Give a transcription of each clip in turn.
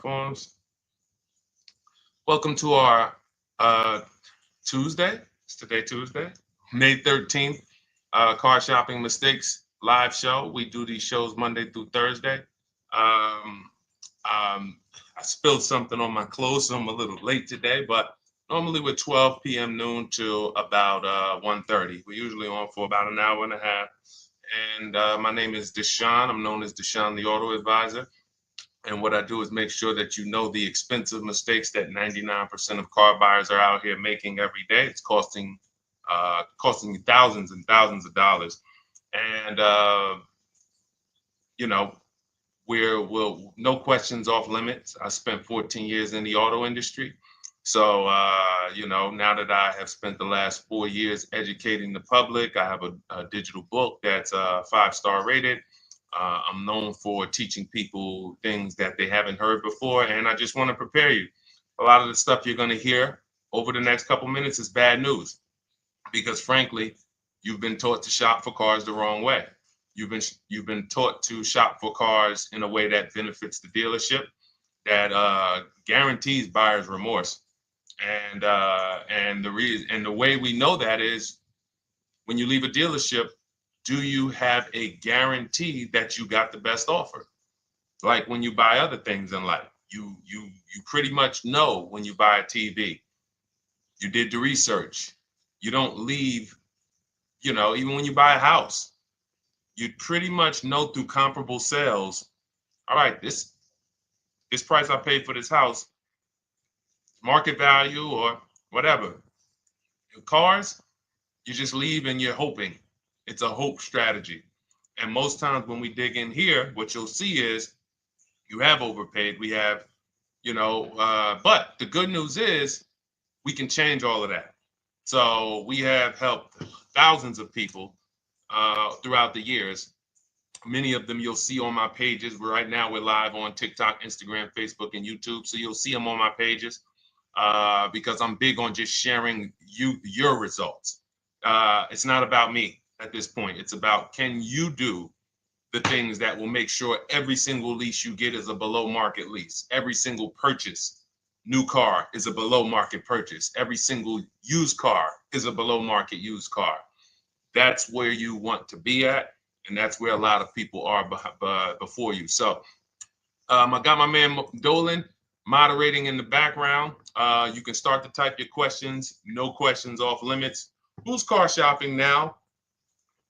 Forms. Welcome to our Tuesday. It's today Tuesday, May 13th. Car shopping mistakes live show. We do these shows Monday through Thursday. Um, I spilled something on my clothes, so I'm a little late today, but normally we're 12 p.m. noon till about 1:30. We're usually on for about an hour and a half. And my name is Deshone. I'm known as Deshone the Auto Advisor. And what I do is make sure that you know the expensive mistakes that 99% of car buyers are out here making every day. It's costing you thousands and thousands of dollars. And you know, we'll no questions off limits. I spent 14 years in the auto industry. So now that I have spent the last 4 years educating the public, I have a digital book that's 5-star rated. I'm known for teaching people things that they haven't heard before, and I just want to prepare you. A lot of the stuff you're going to hear over the next couple minutes is bad news because, frankly, you've been taught to shop for cars the wrong way. You've been taught to shop for cars in a way that benefits the dealership, that guarantees buyer's remorse, and the way we know that is when you leave a dealership. Do you have a guarantee that you got the best offer? Like when you buy other things in life, you pretty much know when you buy a TV. You did the research. You don't leave, even when you buy a house, you pretty much know through comparable sales, all right, this price I paid for this house, market value or whatever. Cars, you just leave and you're hoping. It's a hope strategy. And most times when we dig in here, what you'll see is you have overpaid. We have, but the good news is we can change all of that. So we have helped thousands of people throughout the years. Many of them you'll see on my pages. Right now we're live on TikTok, Instagram, Facebook, and YouTube. So you'll see them on my pages because I'm big on just sharing your results. It's not about me at this point. It's about, can you do the things that will make sure every single lease you get is a below market lease. Every single purchase, new car, is a below market purchase. Every single used car is a below market used car. That's where you want to be at, and that's where a lot of people are before you. So I got my man Dolan moderating in the background. You can start to type your questions. No questions off limits. Who's car shopping now,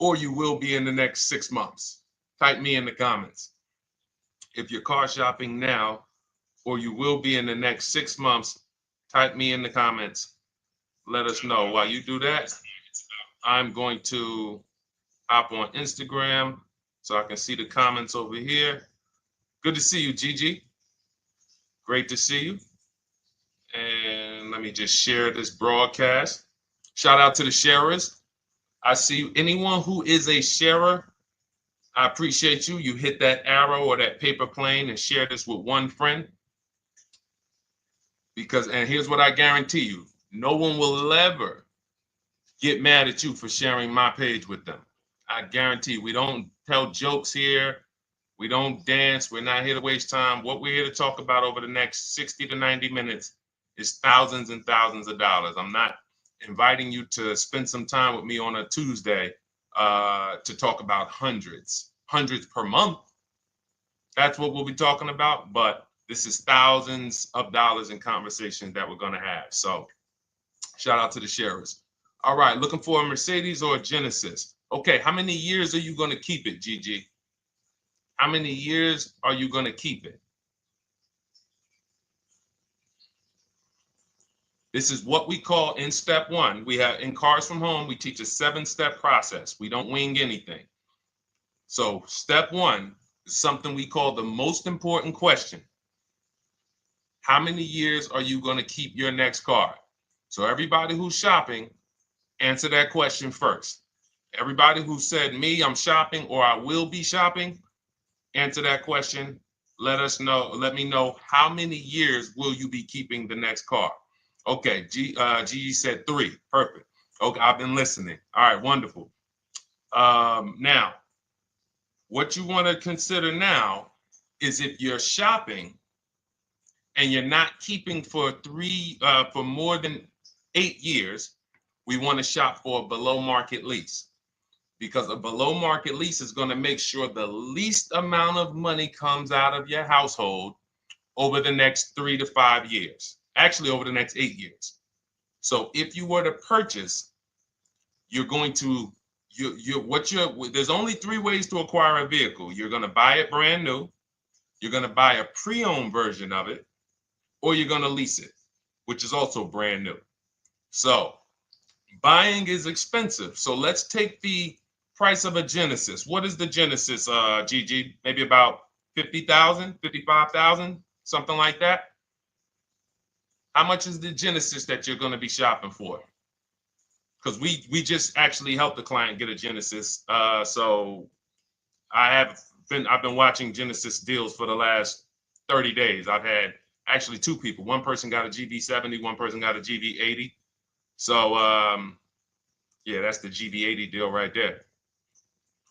or you will be in the next 6 months? Type me in the comments. If you're car shopping now, or you will be in the next 6 months, type me in the comments. Let us know. While you do that, I'm going to hop on Instagram so I can see the comments over here. Good to see you, Gigi. Great to see you. And let me just share this broadcast. Shout out to the sharers. I see anyone who is a sharer. I appreciate you. You hit that arrow or that paper plane and share this with one friend. And here's what I guarantee you. No one will ever get mad at you for sharing my page with them. I guarantee you, we don't tell jokes here. We don't dance. We're not here to waste time. What we're here to talk about over the next 60 to 90 minutes is thousands and thousands of dollars. I'm not inviting you to spend some time with me on a Tuesday to talk about hundreds per month. That's what we'll be talking about. But this is thousands of dollars in conversations that we're going to have. So shout out to the sharers. All right, looking for a Mercedes or a Genesis. Okay, how many years are you going to keep it, Gigi? How many years are you going to keep it? This is what we call in step one. We have in Cars from Home, we teach a 7-step process. We don't wing anything. So step one is something we call the most important question. How many years are you going to keep your next car? So everybody who's shopping, answer that question first. Everybody who said me, I'm shopping, or I will be shopping, answer that question. Let me know how many years will you be keeping the next car? Okay, Gigi said 3. Perfect. Okay, I've been listening. All right, wonderful. Now, what you want to consider now is if you're shopping, and you're not keeping for more than 8 years, we want to shop for a below market lease, because a below market lease is going to make sure the least amount of money comes out of your household over the next 3 to 5 years, actually over the next 8 years. So if you were to purchase, you're going to, there's only 3 ways to acquire a vehicle. You're going to buy it brand new, you're going to buy a pre-owned version of it, or you're going to lease it, which is also brand new. So buying is expensive. So let's take the price of a Genesis. What is the Genesis, Gigi? Maybe about 50,000, 55,000, something like that. How much is the Genesis that you're going to be shopping for? Because we just actually helped the client get a Genesis. So I've been watching Genesis deals for the last 30 days. I've had actually 2 people. One person got a GB70, one person got a GB80. So yeah, that's the GB80 deal right there.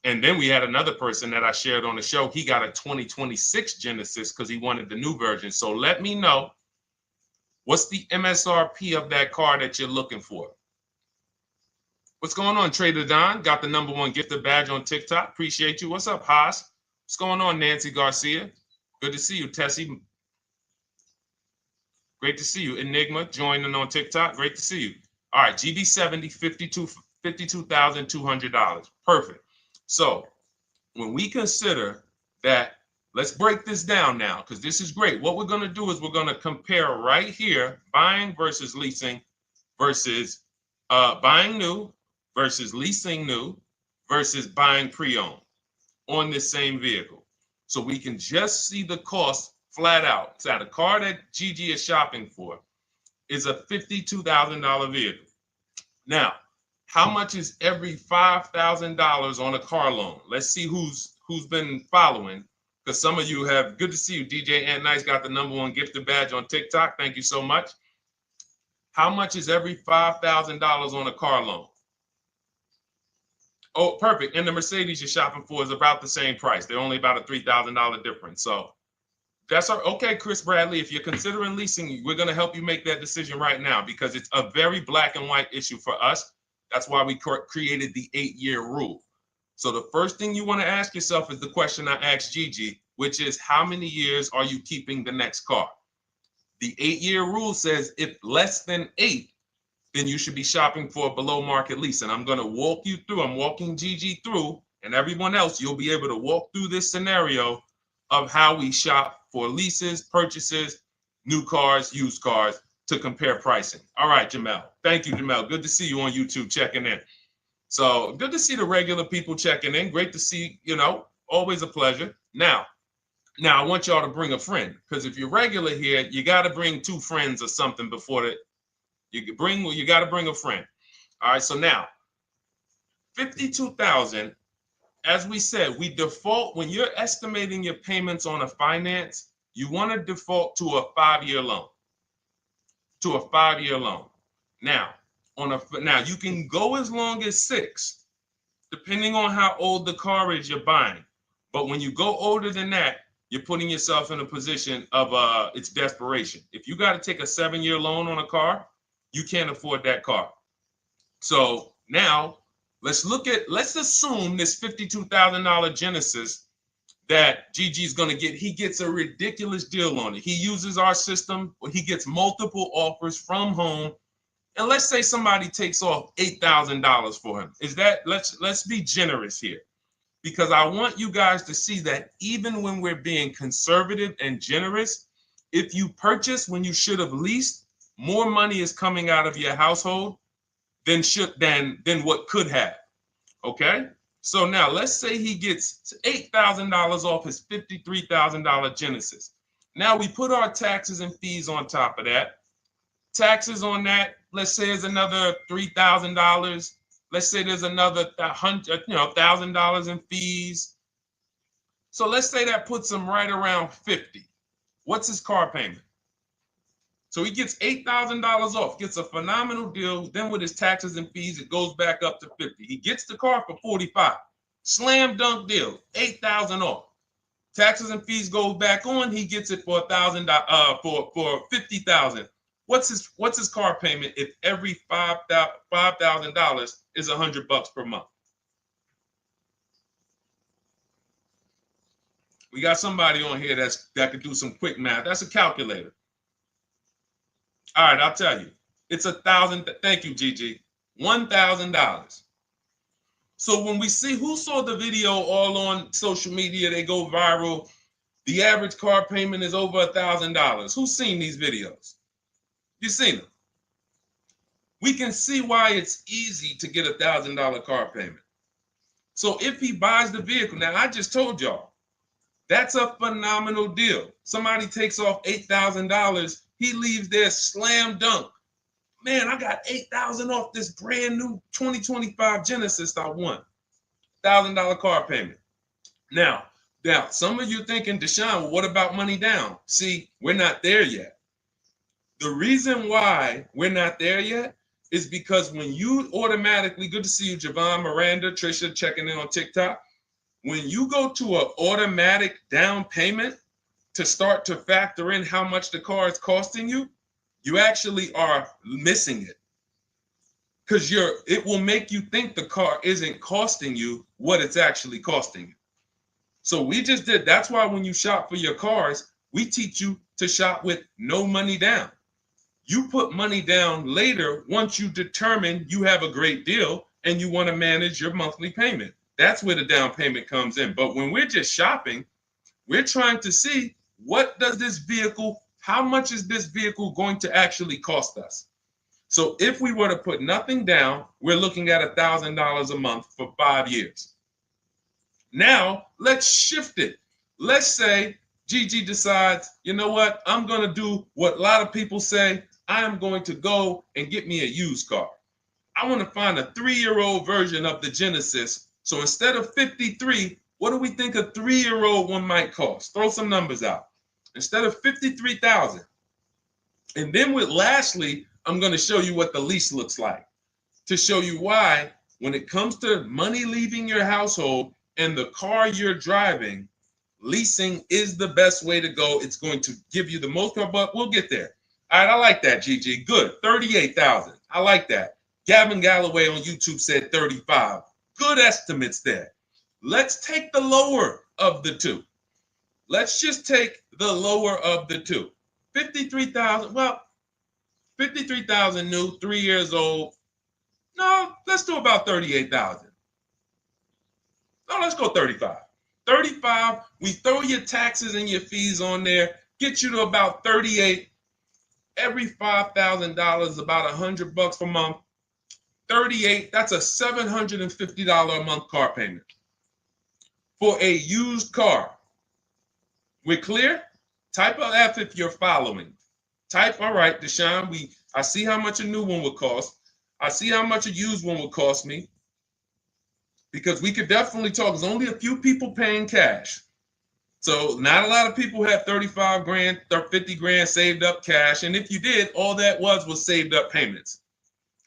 And then we had another person that I shared on the show. He got a 2026 Genesis because he wanted the new version. So let me know, what's the MSRP of that car that you're looking for? What's going on, Trader Don? Got the #1 gifted badge on TikTok. Appreciate you. What's up, Haas? What's going on, Nancy Garcia? Good to see you, Tessie. Great to see you. Enigma joining on TikTok. Great to see you. All right, GB70, $52,200. Perfect. So when we consider that, let's break this down now, because this is great. What we're going to do is we're going to compare right here, buying versus leasing versus buying new versus leasing new versus buying pre-owned on this same vehicle. So we can just see the cost flat out. So the car that Gigi is shopping for is a $52,000 vehicle. Now, how much is every $5,000 on a car loan? Let's see who's been following, because some of you have. Good to see you, DJ Ant Nice got the #1 gifted badge on TikTok. Thank you so much. How much is every $5,000 on a car loan? Oh, perfect. And the Mercedes you're shopping for is about the same price. They're only about a $3,000 difference. So that's okay, Chris Bradley. If you're considering leasing, we're going to help you make that decision right now, because it's a very black and white issue for us. That's why we created the 8-year rule. So the first thing you want to ask yourself is the question I asked Gigi, which is, how many years are you keeping the next car? The 8-year rule says if less than 8, then you should be shopping for a below market lease. And I'm going to walk you through, I'm walking Gigi through, and everyone else, you'll be able to walk through this scenario of how we shop for leases, purchases, new cars, used cars, to compare pricing. All right, Jamel. Thank you, Jamel. Good to see you on YouTube checking in. So good to see the regular people checking in. Great to see, always a pleasure. Now I want y'all to bring a friend, because if you're regular here, you got to bring 2 friends or something before you got to bring a friend. All right, so now 52,000, as we said, we default when you're estimating your payments on a finance, you want to default to a 5-year loan. Now, you can go as long as 6, depending on how old the car is you're buying. But when you go older than that, you're putting yourself in a position of it's desperation. If you got to take a 7-year loan on a car, you can't afford that car. So now let's assume this $52,000 Genesis that Gigi's going to get. He gets a ridiculous deal on it. He uses our system, he gets multiple offers from home. And let's say somebody takes off $8,000 for him. Let's be generous here, because I want you guys to see that even when we're being conservative and generous, if you purchase when you should have leased, more money is coming out of your household than what could have. Okay? So now let's say he gets $8,000 off his $53,000 Genesis. Now we put our taxes and fees on top of that. Taxes on that, let's say, is another $3,000. Let's say there's another $1,000 in fees. So let's say that puts him right around 50. What's his car payment? So he gets $8,000 off, gets a phenomenal deal. Then with his taxes and fees, it goes back up to 50. He gets the car for 45. Slam dunk deal, $8,000 off. Taxes and fees go back on. He gets it for $1,000. For $50,000. What's his car payment if every $5,000 is $100 per month? We got somebody on here that could do some quick math. That's a calculator. All right, I'll tell you. It's $1,000. Thank you, Gigi. $1,000. So when we see who saw the video all on social media, they go viral. The average car payment is over $1,000. Who's seen these videos? You've seen them. We can see why it's easy to get $1,000 car payment. So if he buys the vehicle, now I just told y'all, that's a phenomenal deal. Somebody takes off $8,000. He leaves there slam dunk. Man, I got $8,000 off this brand new 2025 Genesis I won. $1,000 car payment. Now, some of you thinking, Deshone, well, what about money down? See, we're not there yet. The reason why we're not there yet is because when you automatically, good to see you, Javon, Miranda, Trisha, checking in on TikTok. When you go to an automatic down payment to start to factor in how much the car is costing you, you actually are missing it. Because it will make you think the car isn't costing you what it's actually costing you. So we just did. That's why when you shop for your cars, we teach you to shop with no money down. You put money down later once you determine you have a great deal and you want to manage your monthly payment. That's where the down payment comes in. But when we're just shopping, we're trying to see how much is this vehicle going to actually cost us? So if we were to put nothing down, we're looking at $1,000 a month for 5 years. Now, let's shift it. Let's say Gigi decides, you know what? I'm going to do what a lot of people say. I am going to go and get me a used car. I want to find a 3-year-old version of the Genesis. So instead of $53,000, what do we think a 3-year-old one might cost? Throw some numbers out. Instead of $53,000. And then lastly, I'm going to show you what the lease looks like to show you why when it comes to money leaving your household and the car you're driving, leasing is the best way to go. It's going to give you the most, but we'll get there. All right, I like that, Gigi. Good. 38,000. I like that. Gavin Galloway on YouTube said 35. Good estimates there. Let's take the lower of the two. Let's just take the lower of the two. 53,000. Well, 53,000 new, 3 years old. No, let's do about 38,000. No, let's go 35. 35, we throw your taxes and your fees on there, get you to about 38. Every $5,000, about $100 per month. 38, that's a $750 a month car payment for a used car. We're clear? Type of F if you're following. Type, all right, Deshone, I see how much a new one would cost. I see how much a used one would cost me. Because we could definitely talk. There's only a few people paying cash. So not a lot of people have 35 grand, 50 grand saved up cash. And if you did, all that was saved up payments.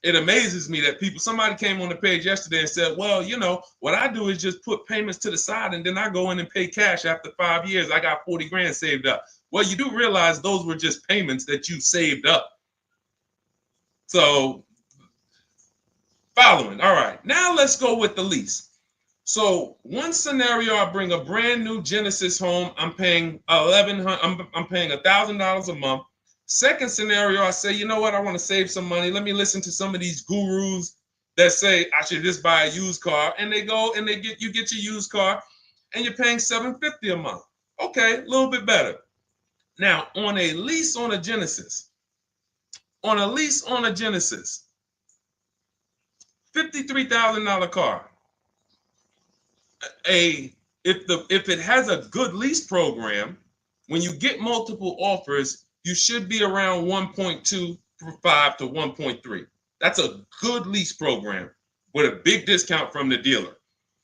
It amazes me that somebody came on the page yesterday and said, well, you know, what I do is just put payments to the side and then I go in and pay cash after 5 years. I got 40 grand saved up. Well, you do realize those were just payments that you saved up. So following. All right, now let's go with the lease. So one scenario, I bring a brand new Genesis home. I'm paying $1,000 a month. Second scenario, I say, you know what? I want to save some money. Let me listen to some of these gurus that say I should just buy a used car, and they go and you get your used car, and you're paying $750 a month. Okay, a little bit better. Now on a lease on a Genesis, $53,000 car. If it has a good lease program, when you get multiple offers, you should be around 1.25 to 1.3. That's a good lease program with a big discount from the dealer.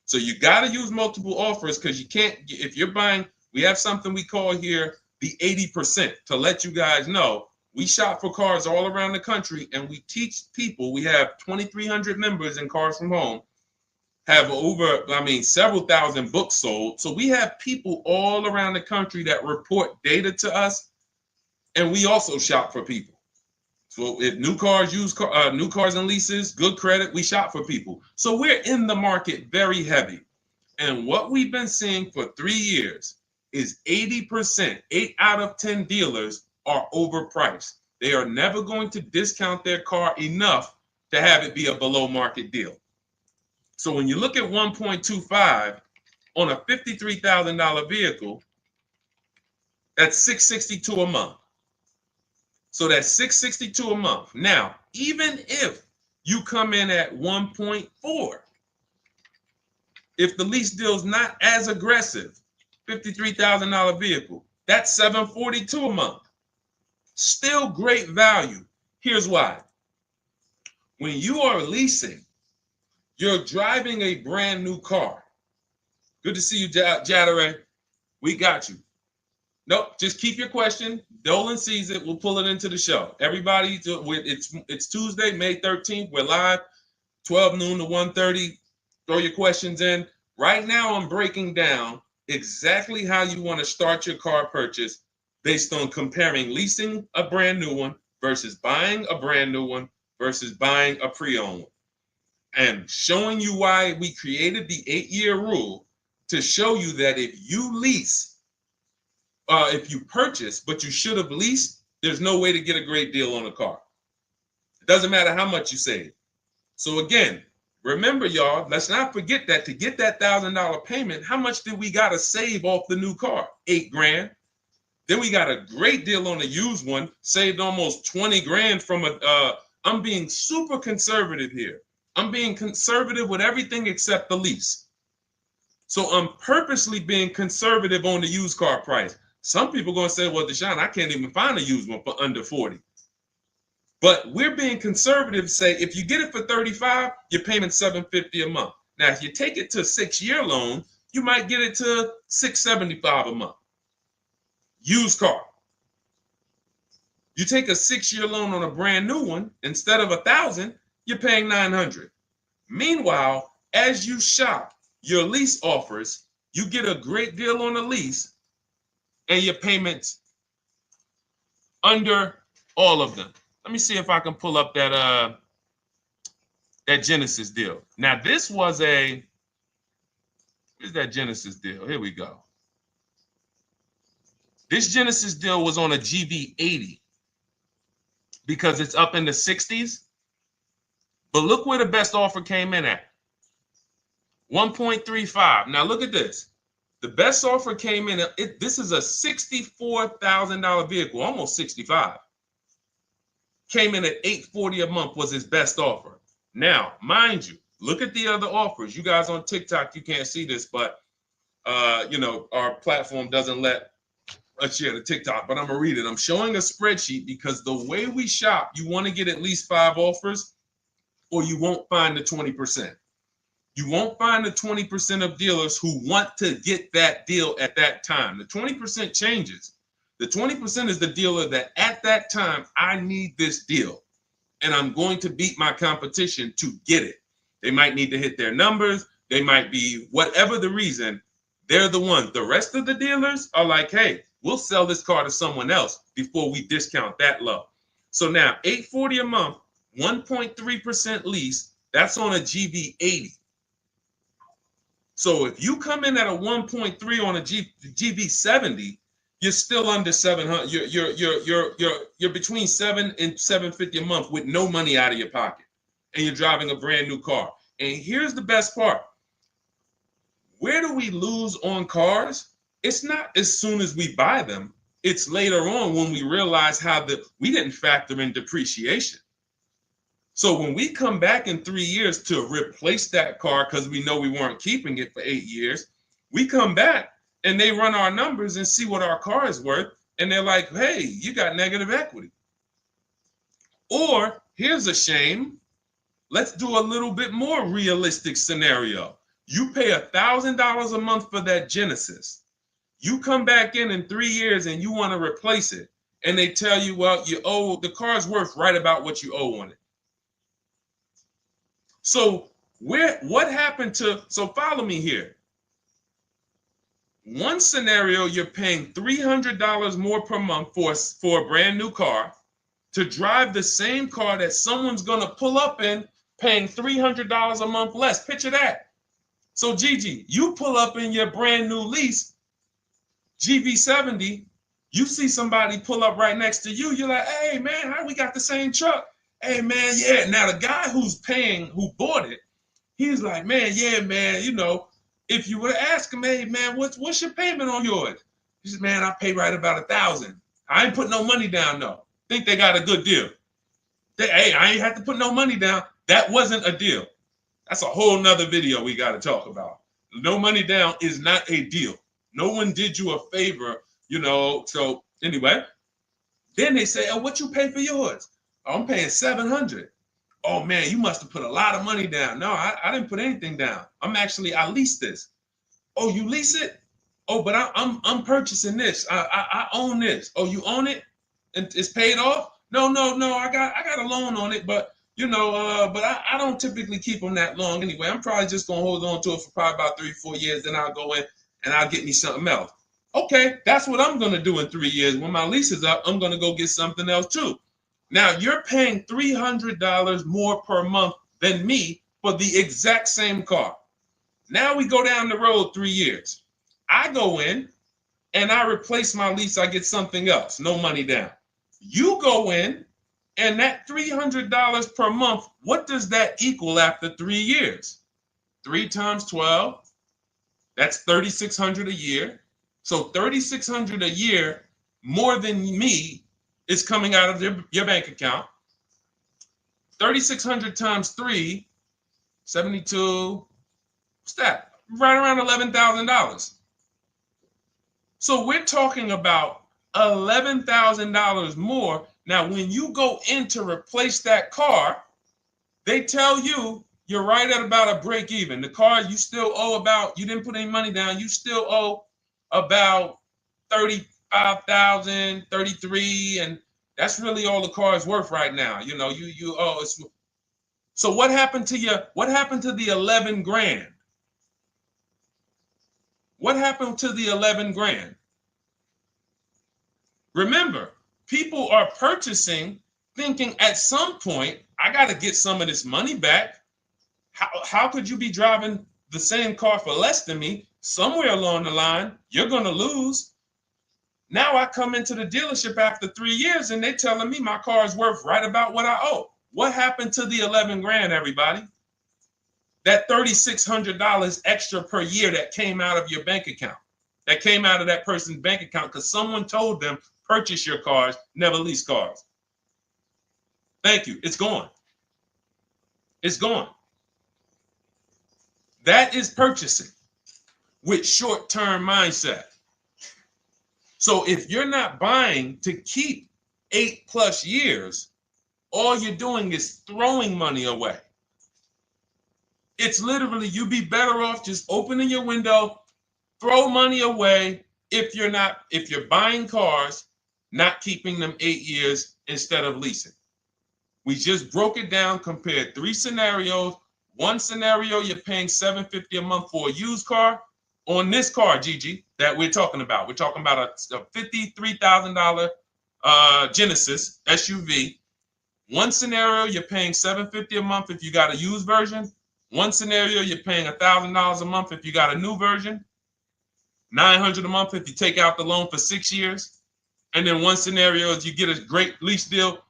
So you got to use multiple offers because you can't, if you're buying, we have something we call here the 80% to let you guys know. We shop for cars all around the country and we teach people, we have 2,300 members in Cars from Home, have several thousand books sold. So we have people all around the country that report data to us, and we also shop for people. So if new cars, new cars and leases, good credit, we shop for people. So we're in the market very heavy. And what we've been seeing for 3 years is 80%, 8 out of 10 dealers are overpriced. They are never going to discount their car enough to have it be a below market deal. So when you look at 1.25 on a $53,000 vehicle, that's $662 a month. So that's $662 a month. Now, even if you come in at 1.4, if the lease deal is not as aggressive, $53,000 vehicle, that's $742 a month. Still great value. Here's why. When you are leasing, you're driving a brand new car. Good to see you, Jadare. We got you. Nope, just keep your question. Dolan sees it. We'll pull it into the show. Everybody, it's Tuesday, May 13th. We're live, 12 noon to 1:30. Throw your questions in. Right now, I'm breaking down exactly how you want to start your car purchase based on comparing leasing a brand new one versus buying a brand new one versus buying a pre-owned one. And showing you why we created the 8-year rule to show you that if you lease, if you purchase, but you should have leased, there's no way to get a great deal on a car. It doesn't matter how much you save. So again, remember, y'all, let's not forget that to get that $1,000 payment, how much did we got to save off the new car? $8,000. Then we got a great deal on a used one, saved almost 20 grand from I'm being super conservative here. I'm being conservative with everything except the lease. So I'm purposely being conservative on the used car price. Some people are going to say, well, Deshone, I can't even find a used one for under 40. But we're being conservative, say if you get it for 35, you're paying $750 a month. Now, if you take it to a 6-year loan, you might get it to $675 a month. Used car. You take a 6-year loan on a brand new one, instead of $1,000, you're paying $900. Meanwhile, as you shop your lease offers, you get a great deal on the lease, and your payments under all of them. Let me see if I can pull up that Genesis deal. Now, this was where's that Genesis deal? Here we go. This Genesis deal was on a GV80 because it's up in the 60s. But look where the best offer came in at. 1.35. Now look at this. The best offer came in, this is a $64,000 vehicle, almost 65. Came in at $840 a month was his best offer. Now, mind you, look at the other offers. You guys on TikTok, you can't see this, but our platform doesn't let us share the TikTok, but I'm gonna read it. I'm showing a spreadsheet because the way we shop, you want to get at least 5 offers or you won't find the 20%. You won't find the 20% of dealers who want to get that deal at that time. The 20% changes. The 20% is the dealer that at that time, I need this deal and I'm going to beat my competition to get it. They might need to hit their numbers. They might be whatever the reason. They're the ones. The rest of the dealers are like, hey, we'll sell this car to someone else before we discount that low. So now $840 a month, 1.3% lease, that's on a GV80. So if you come in at a 1.3 on a GV70, you're still under 700. You're between 7 and 750 a month with no money out of your pocket, and you're driving a brand new car. And here's the best part: where do we lose on cars? It's not as soon as we buy them. It's later on when we realize we didn't factor in depreciation. So when we come back in 3 years to replace that car because we know we weren't keeping it for 8 years, we come back and they run our numbers and see what our car is worth. And they're like, hey, you got negative equity. Or here's a shame. Let's do a little bit more realistic scenario. You pay $1,000 a month for that Genesis. You come back in 3 years and you want to replace it. And they tell you, well, the car's worth right about what you owe on it. So What happened to, so follow me here. One scenario, you're paying $300 more per month for a brand new car to drive the same car that someone's going to pull up in, paying $300 a month less. Picture that. So Gigi, you pull up in your brand new lease, GV70, you see somebody pull up right next to you. You're like, hey man, how we got the same truck? Hey man, yeah. Now the guy who bought it, he's like, man, yeah, man, you know, if you were to ask him, hey man, what's your payment on yours? He says, man, I pay right about $1,000. I ain't put no money down though. Think they got a good deal. Hey, I ain't had to put no money down. That wasn't a deal. That's a whole nother video we got to talk about. No money down is not a deal. No one did you a favor, you know. So anyway, then they say, oh, what you pay for yours? Oh, I'm paying $700. Oh man, you must have put a lot of money down. No, I didn't put anything down. I leased this. Oh, you lease it? Oh, but I'm purchasing this. I own this. Oh, you own it? And it's paid off? No. I got a loan on it, but you know, but I don't typically keep them that long anyway. I'm probably just gonna hold on to it for probably about 3-4 years. Then I'll go in and I'll get me something else. Okay, that's what I'm gonna do in 3 years. When my lease is up, I'm gonna go get something else too. Now you're paying $300 more per month than me for the exact same car. Now we go down the road 3 years. I go in and I replace my lease. I get something else, no money down. You go in and that $300 per month, what does that equal after 3 years? 3 times 12, that's $3,600 a year. So $3,600 a year more than me is coming out of your bank account. 3,600 times 3, 72, what's that? Right around $11,000. So we're talking about $11,000 more. Now, when you go in to replace that car, they tell you you're right at about a break even. The car you still owe about, you didn't put any money down, you still owe about 35,000, 33, and that's really all the car is worth right now. You know, you owe. So what happened to you? What happened to the 11 grand? What happened to the 11 grand? Remember, people are purchasing thinking at some point, I got to get some of this money back. How could you be driving the same car for less than me? Somewhere along the line, you're going to lose. Now I come into the dealership after 3 years and they're telling me my car is worth right about what I owe. What happened to the 11 grand, everybody? That $3,600 extra per year that came out of your bank account, that came out of that person's bank account because someone told them, purchase your cars, never lease cars. Thank you. It's gone. It's gone. That is purchasing with short-term mindset. So if you're not buying to keep 8+ years, all you're doing is throwing money away. It's literally, you'd be better off just opening your window, throw money away if you're buying cars, not keeping them 8 years instead of leasing. We just broke it down, compared 3 scenarios. One scenario, you're paying $750 a month for a used car. On this car, Gigi, that we're talking about a $53,000 Genesis SUV. One scenario, you're paying $750 a month if you got a used version. One scenario, you're paying $1,000 a month if you got a new version. $900 a month if you take out the loan for 6 years. And then one scenario is you get a great lease deal.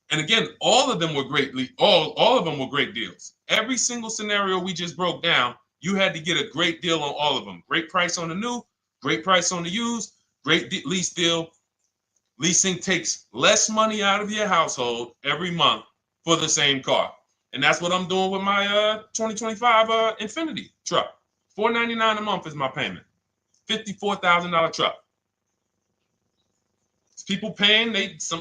And again, all of them were great. All of them were great deals. Every single scenario we just broke down, you had to get a great deal on all of them. Great price on the new, great price on the used, great lease deal. Leasing takes less money out of your household every month for the same car. And that's what I'm doing with my 2025 Infiniti truck. $499 a month is my payment. $54,000 truck. It's people paying, it's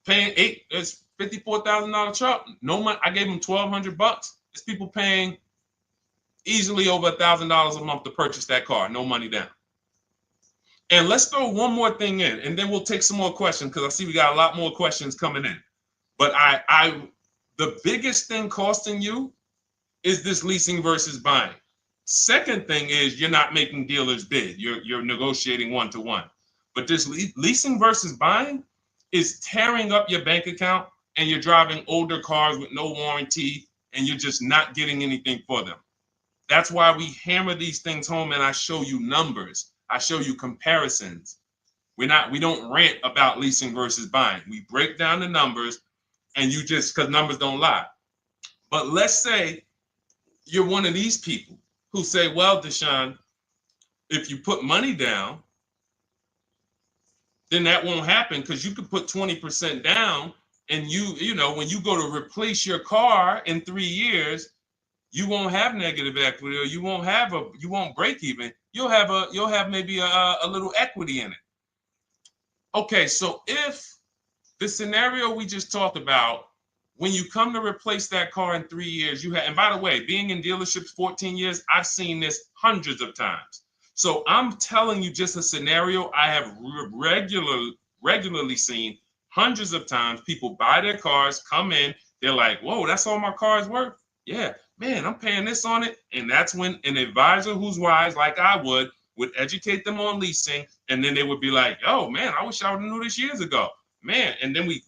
$54,000 truck. No money. I gave them $1,200. It's people paying easily over $1,000 a month to purchase that car. No money down. And let's throw one more thing in, and then we'll take some more questions because I see we got a lot more questions coming in. But the biggest thing costing you is this leasing versus buying? Second thing is you're not making dealers bid. You're negotiating one-to-one. But this leasing versus buying is tearing up your bank account, and you're driving older cars with no warranty, and you're just not getting anything for them. That's why we hammer these things home, and I show you numbers. I show you comparisons. We don't rant about leasing versus buying. We break down the numbers, and you just, because numbers don't lie. But let's say you're one of these people who say, well, Deshone, if you put money down, then that won't happen, because you could put 20% down, and you know, when you go to replace your car in 3 years, you won't have negative equity, or you won't break even. You'll have maybe a little equity in it. Okay, so if the scenario we just talked about, when you come to replace that car in 3 years, and by the way, being in dealerships 14 years, I've seen this hundreds of times. So I'm telling you just a scenario I have regularly seen hundreds of times. People buy their cars, come in, they're like, whoa, that's all my car's worth? Yeah, man, I'm paying this on it. And that's when an advisor who's wise, like I would educate them on leasing. And then they would be like, oh, man, I wish I would have knew this years ago. Man, and then we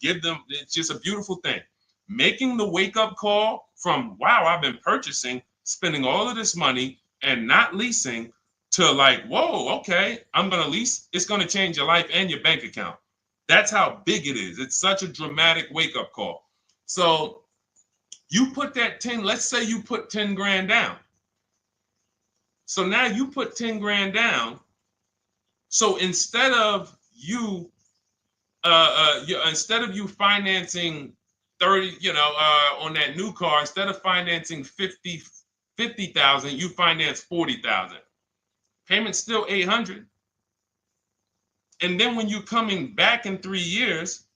give them, it's just a beautiful thing. Making the wake-up call from, wow, I've been purchasing, spending all of this money and not leasing, to like, whoa, okay, I'm going to lease. It's going to change your life and your bank account. That's how big it is. It's such a dramatic wake-up call. So you put that 10, let's say you put 10 grand down. So now you put 10 grand down. So instead of you financing 30, on that new car, instead of financing 50,000, you finance 40,000. Payment's still 800. And then when you're coming back in 3 years,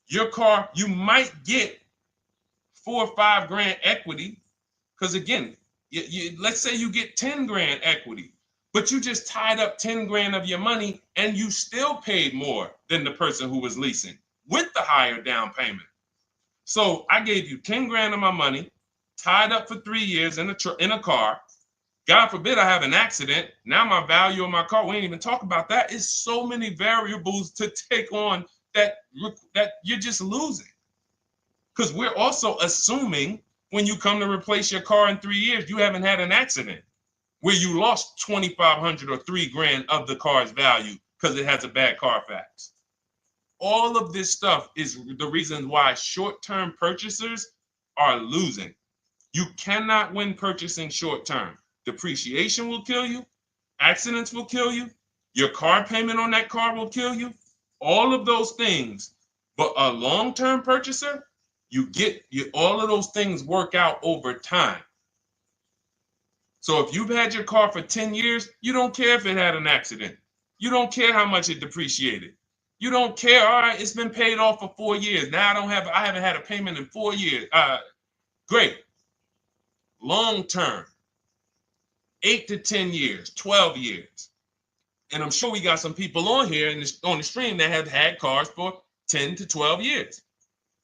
your car, you might get 4 or 5 grand equity. Because again, let's say you get 10 grand equity, but you just tied up 10 grand of your money, and you still paid more than the person who was leasing with the higher down payment. So I gave you 10 grand of my money, tied up for 3 years in a car. God forbid I have an accident. Now my value of my car, we ain't even talk about that. It's so many variables to take on that you're just losing. Because we're also assuming when you come to replace your car in 3 years, you haven't had an accident where you lost 2,500 or 3 grand of the car's value because it has a bad Carfax. All of this stuff is the reason why short-term purchasers are losing. You cannot win purchasing short-term. Depreciation will kill you. Accidents will kill you. Your car payment on that car will kill you. All of those things. But a long-term purchaser, all of those things work out over time. So if you've had your car for 10 years, you don't care if it had an accident. You don't care how much it depreciated. You don't care. All right, it's been paid off for 4 years. Now I haven't had a payment in 4 years. Great. Long-term. 8 to 10 years, 12 years. And I'm sure we got some people on here on the stream that have had cars for 10 to 12 years.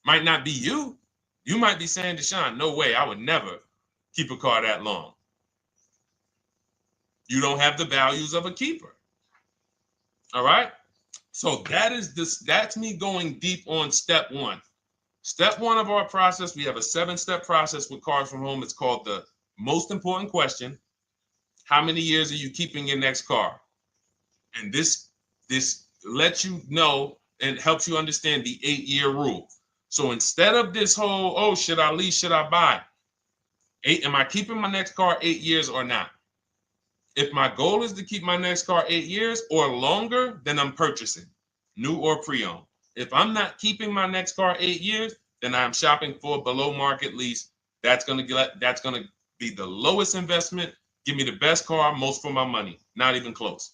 Might not be you. You might be saying, Deshone, no way, I would never keep a car that long. You don't have the values of a keeper. All right? So that's me going deep on step one. Step one of our process, we have a 7-step process with Cars from Home. It's called the most important question. How many years are you keeping your next car? And this lets you know and helps you understand the 8-year rule. So instead of this whole, oh, should I lease, should I buy? Am I keeping my next car 8 years or not? If my goal is to keep my next car 8 years or longer, then I'm purchasing, new or pre-owned. If I'm not keeping my next car 8 years, then I'm shopping for a below market lease. That's gonna be the lowest investment. Give me the best car, most for my money. Not even close.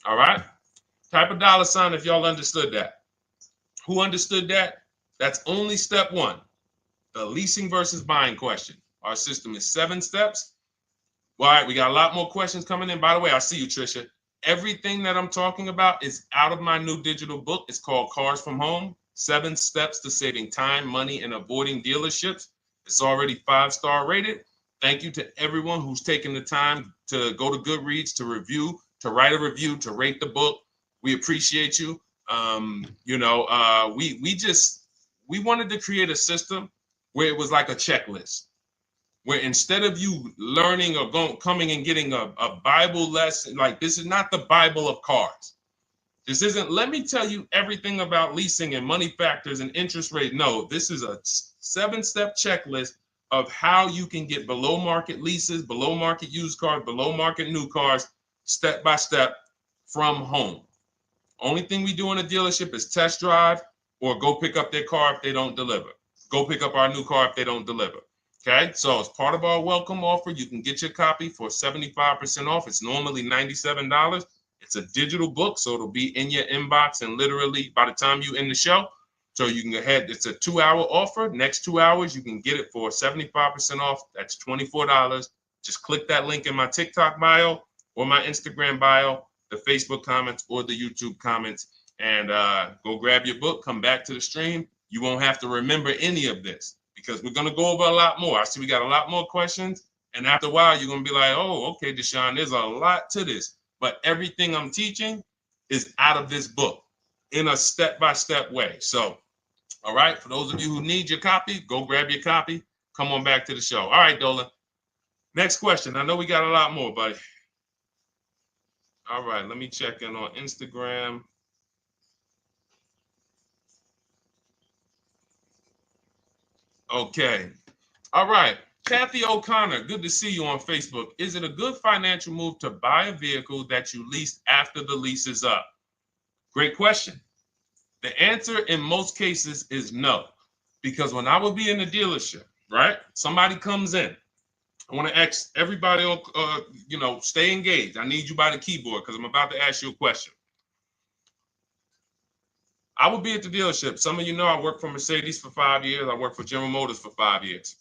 All right? Type a dollar sign if y'all understood that. Who understood that? That's only step one. The leasing versus buying question. Our system is 7 steps. All right, we got a lot more questions coming in. By the way, I see you, Trisha. Everything that I'm talking about is out of my new digital book. It's called Cars from Home, 7 Steps to Saving Time, Money, and Avoiding Dealerships. It's already 5-star rated. Thank you to everyone who's taken the time to go to Goodreads to review, to write a review, to rate the book. We appreciate you. We wanted to create a system where it was like a checklist, where instead of you learning or coming and getting a Bible lesson, like this is not the Bible of cars. This isn't, let me tell you everything about leasing and money factors and interest rate. No, this is a 7-step checklist of how you can get below market leases, below market used cars, below market new cars, step by step from home. Only thing we do in a dealership is test drive or go pick up their car if they don't deliver. Go pick up our new car if they don't deliver. Okay, so as part of our welcome offer, you can get your copy for 75% off. It's normally $97. It's a digital book, so it'll be in your inbox and literally by the time you end the show. So you can go ahead. It's a 2-hour offer. Next 2 hours, you can get it for 75% off. That's $24. Just click that link in my TikTok bio or my Instagram bio, the Facebook comments or the YouTube comments, and go grab your book. Come back to the stream. You won't have to remember any of this because we're going to go over a lot more. I see we got a lot more questions. And after a while, you're going to be like, oh, okay, Deshone, there's a lot to this. But everything I'm teaching is out of this book in a step-by-step way. So, all right, for those of you who need your copy, go grab your copy. Come on back to the show. All right, Dolan. Next question. I know we got a lot more, buddy. All right, let me check in on Instagram. Okay. All right. Kathy O'Connor, good to see you on Facebook. Is it a good financial move to buy a vehicle that you leased after the lease is up? Great question. The answer in most cases is no, because when I would be in the dealership, right? Somebody comes in. I want to ask everybody, stay engaged. I need you by the keyboard because I'm about to ask you a question. I would be at the dealership. Some of you know I worked for Mercedes for 5 years. I worked for General Motors for 5 years.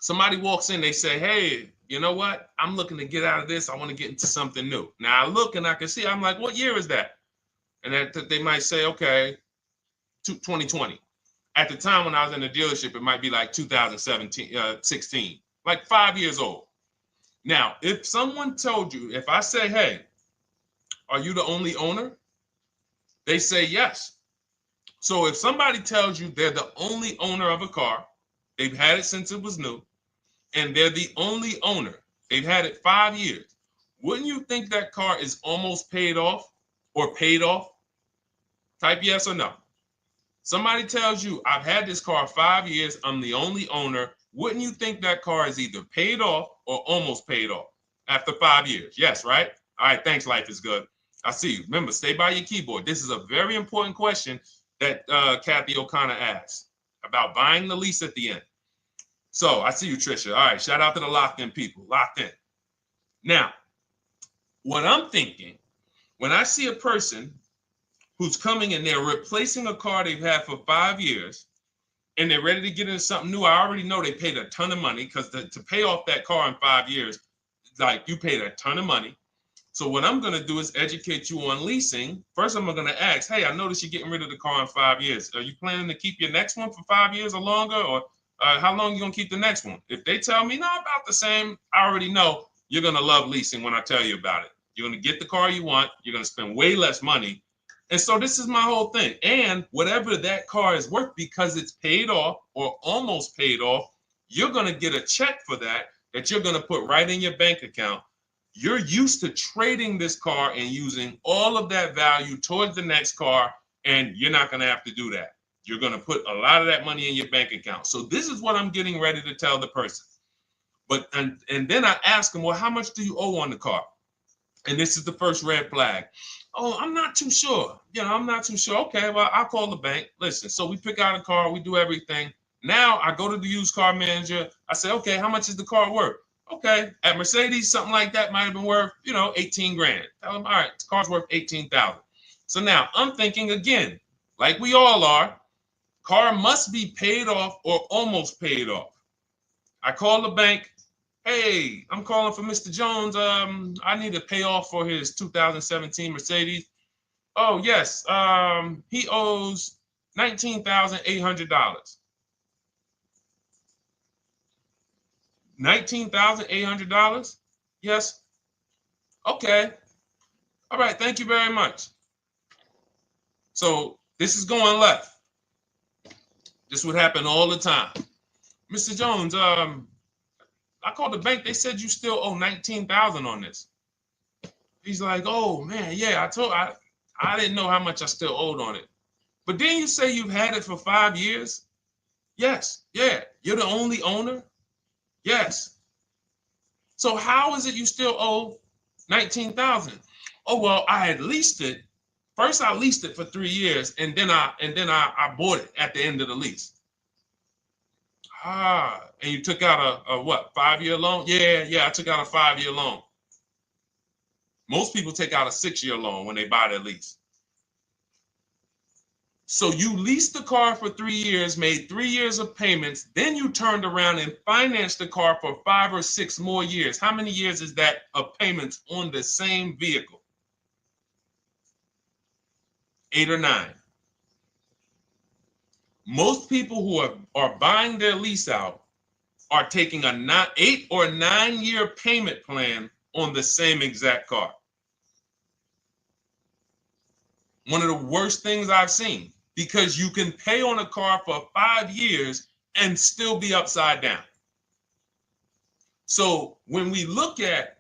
Somebody walks in, they say, hey, you know what? I'm looking to get out of this. I want to get into something new. Now I look and I can see, I'm like, what year is that? And that they might say, okay, 2020. At the time when I was in the dealership, it might be like 16, like 5 years old. Now, if someone told you, if I say, hey, are you the only owner? They say yes. So if somebody tells you they're the only owner of a car, they've had it since it was new, and they're the only owner, they've had it 5 years, wouldn't you think that car is almost paid off or paid off? Type yes or no. Somebody tells you, I've had this car 5 years, I'm the only owner. Wouldn't you think that car is either paid off or almost paid off after 5 years? Yes, right? All right, thanks, Life is Good. I see you. Remember, stay by your keyboard. This is a very important question that Kathy O'Connor asked about buying the lease at the end. So I see you, Trisha. All right, shout out to the locked in people. Locked in. Now, what I'm thinking, when I see a person who's coming in, they're replacing a car they've had for 5 years, and they're ready to get into something new. I already know they paid a ton of money because to pay off that car in 5 years, like you paid a ton of money. So what I'm going to do is educate you on leasing. First, I'm going to ask, hey, I noticed you're getting rid of the car in 5 years. Are you planning to keep your next one for 5 years or longer? Or how long are you going to keep the next one? If they tell me, no, about the same, I already know you're going to love leasing when I tell you about it. You're going to get the car you want. You're going to spend way less money. And so this is my whole thing. And whatever that car is worth, because it's paid off or almost paid off, you're going to get a check for that you're going to put right in your bank account. You're used to trading this car and using all of that value towards the next car, and you're not going to have to do that. You're going to put a lot of that money in your bank account. So this is what I'm getting ready to tell the person. But and then I ask them, well, how much do you owe on the car? And this is the first red flag. Oh, I'm not too sure. I'm not too sure. Okay, well, I'll call the bank. Listen, so we pick out a car, we do everything. Now I go to the used car manager. I say, okay, how much is the car worth? Okay, at Mercedes, something like that might have been worth, 18 grand. Tell them, all right, the car's worth 18,000. So now I'm thinking again, like we all are, car must be paid off or almost paid off. I call the bank. Hey, I'm calling for Mr. Jones. I need to pay off for his 2017 Mercedes. Oh, yes. He owes $19,800. $19,800? Yes. Okay. All right. Thank you very much. So this is going left. This would happen all the time. Mr. Jones, I called the bank. They said you still owe 19,000 on this. He's like, oh man, yeah, I didn't know how much I still owed on it. But didn't you say you've had it for 5 years? Yes. Yeah. You're the only owner? Yes. So how is it you still owe 19,000? Oh, well, I had leased it. First I leased it for 3 years and then I bought it at the end of the lease. Ah, and you took out a what, 5-year loan? Yeah, I took out a 5-year loan. Most people take out a 6-year loan when they buy their lease. So you leased the car for 3 years, made 3 years of payments, then you turned around and financed the car for 5 or 6 more years. How many years is that of payments on the same vehicle? 8 or 9. Most people who are buying their lease out are taking a 8 or 9 year payment plan on the same exact car. One of the worst things I've seen, because you can pay on a car for 5 years and still be upside down. So when we look at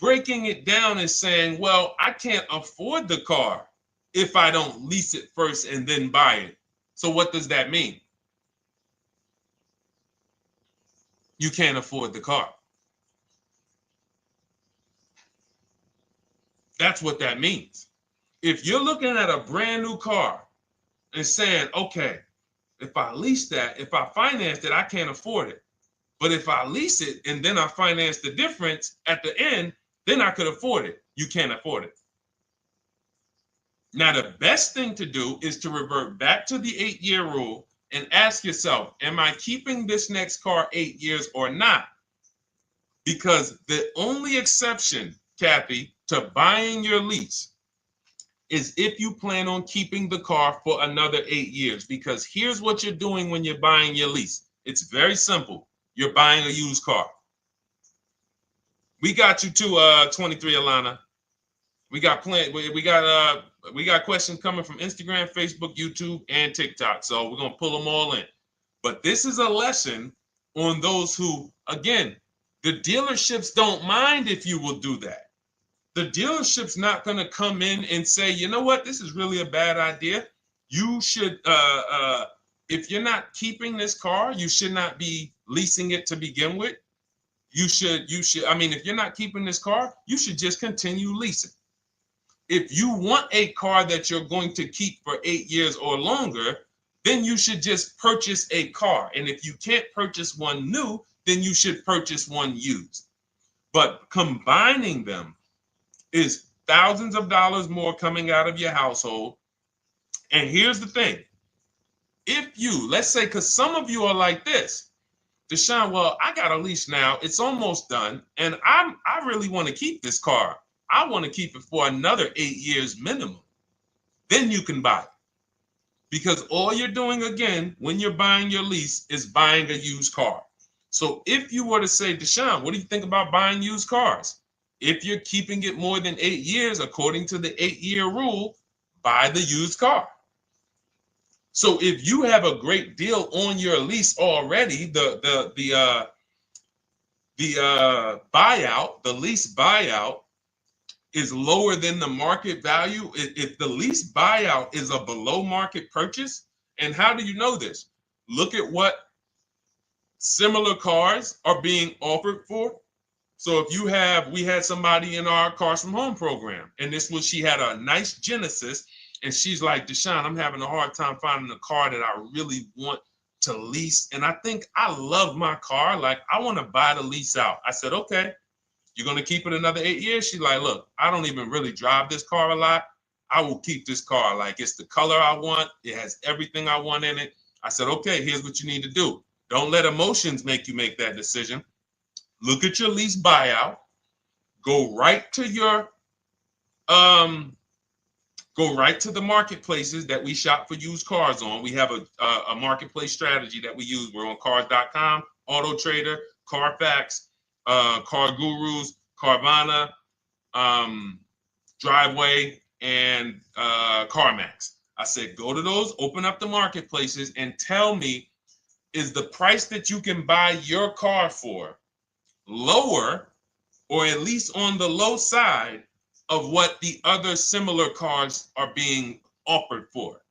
breaking it down and saying, well, I can't afford the car if I don't lease it first and then buy it. So what does that mean? You can't afford the car. That's what that means. If you're looking at a brand new car and saying, okay, if I lease that, if I finance it, I can't afford it. But if I lease it and then I finance the difference at the end, then I could afford it. You can't afford it. Now, the best thing to do is to revert back to the 8-year rule and ask yourself, am I keeping this next car 8 years or not? Because the only exception, Kathy, to buying your lease is if you plan on keeping the car for another 8 years. Because here's what you're doing when you're buying your lease. It's very simple. You're buying a used car. We got you to 23, Alana. We got questions coming from Instagram, Facebook, YouTube, and TikTok. So we're gonna pull them all in. But this is a lesson on those who, again, the dealerships don't mind if you will do that. The dealership's not gonna come in and say, you know what, this is really a bad idea. You should, if you're not keeping this car, you should not be leasing it to begin with. You should, I mean, if you're not keeping this car, you should just continue leasing. If you want a car that you're going to keep for 8 years or longer, then you should just purchase a car. And if you can't purchase one new, then you should purchase one used. But combining them is thousands of dollars more coming out of your household. And here's the thing. If you, let's say, because some of you are like this, Deshone, well, I got a lease now. It's almost done. And I really want to keep this car. I want to keep it for another 8 years minimum. Then you can buy it. Because all you're doing, again, when you're buying your lease is buying a used car. So if you were to say, Deshone, what do you think about buying used cars? If you're keeping it more than 8 years, according to the 8-year rule, buy the used car. So if you have a great deal on your lease already, the buyout, the lease buyout is lower than the market value. If the lease buyout is a below market purchase, and how do you know this? Look at what similar cars are being offered for. So if you have, we had somebody in our Cars from Home program, and she had a nice Genesis, and she's like, Deshone, I'm having a hard time finding a car that I really want to lease. And I think I love my car. Like, I want to buy the lease out. I said, okay, you're going to keep it another 8 years? She's like, look, I don't even really drive this car a lot. I will keep this car. Like, it's the color I want. It has everything I want in it. I said, okay, here's what you need to do. Don't let emotions make you make that decision. Look at your lease buyout. Go right to your go right to the marketplaces that we shop for used cars on. We have a marketplace strategy that we use. We're on cars.com, Auto Trader, Carfax, Car Gurus, Carvana, Driveway, and CarMax. I said, go to those, open up the marketplaces, and tell me, is the price that you can buy your car for lower, or at least on the low side of what the other similar cars are being offered for?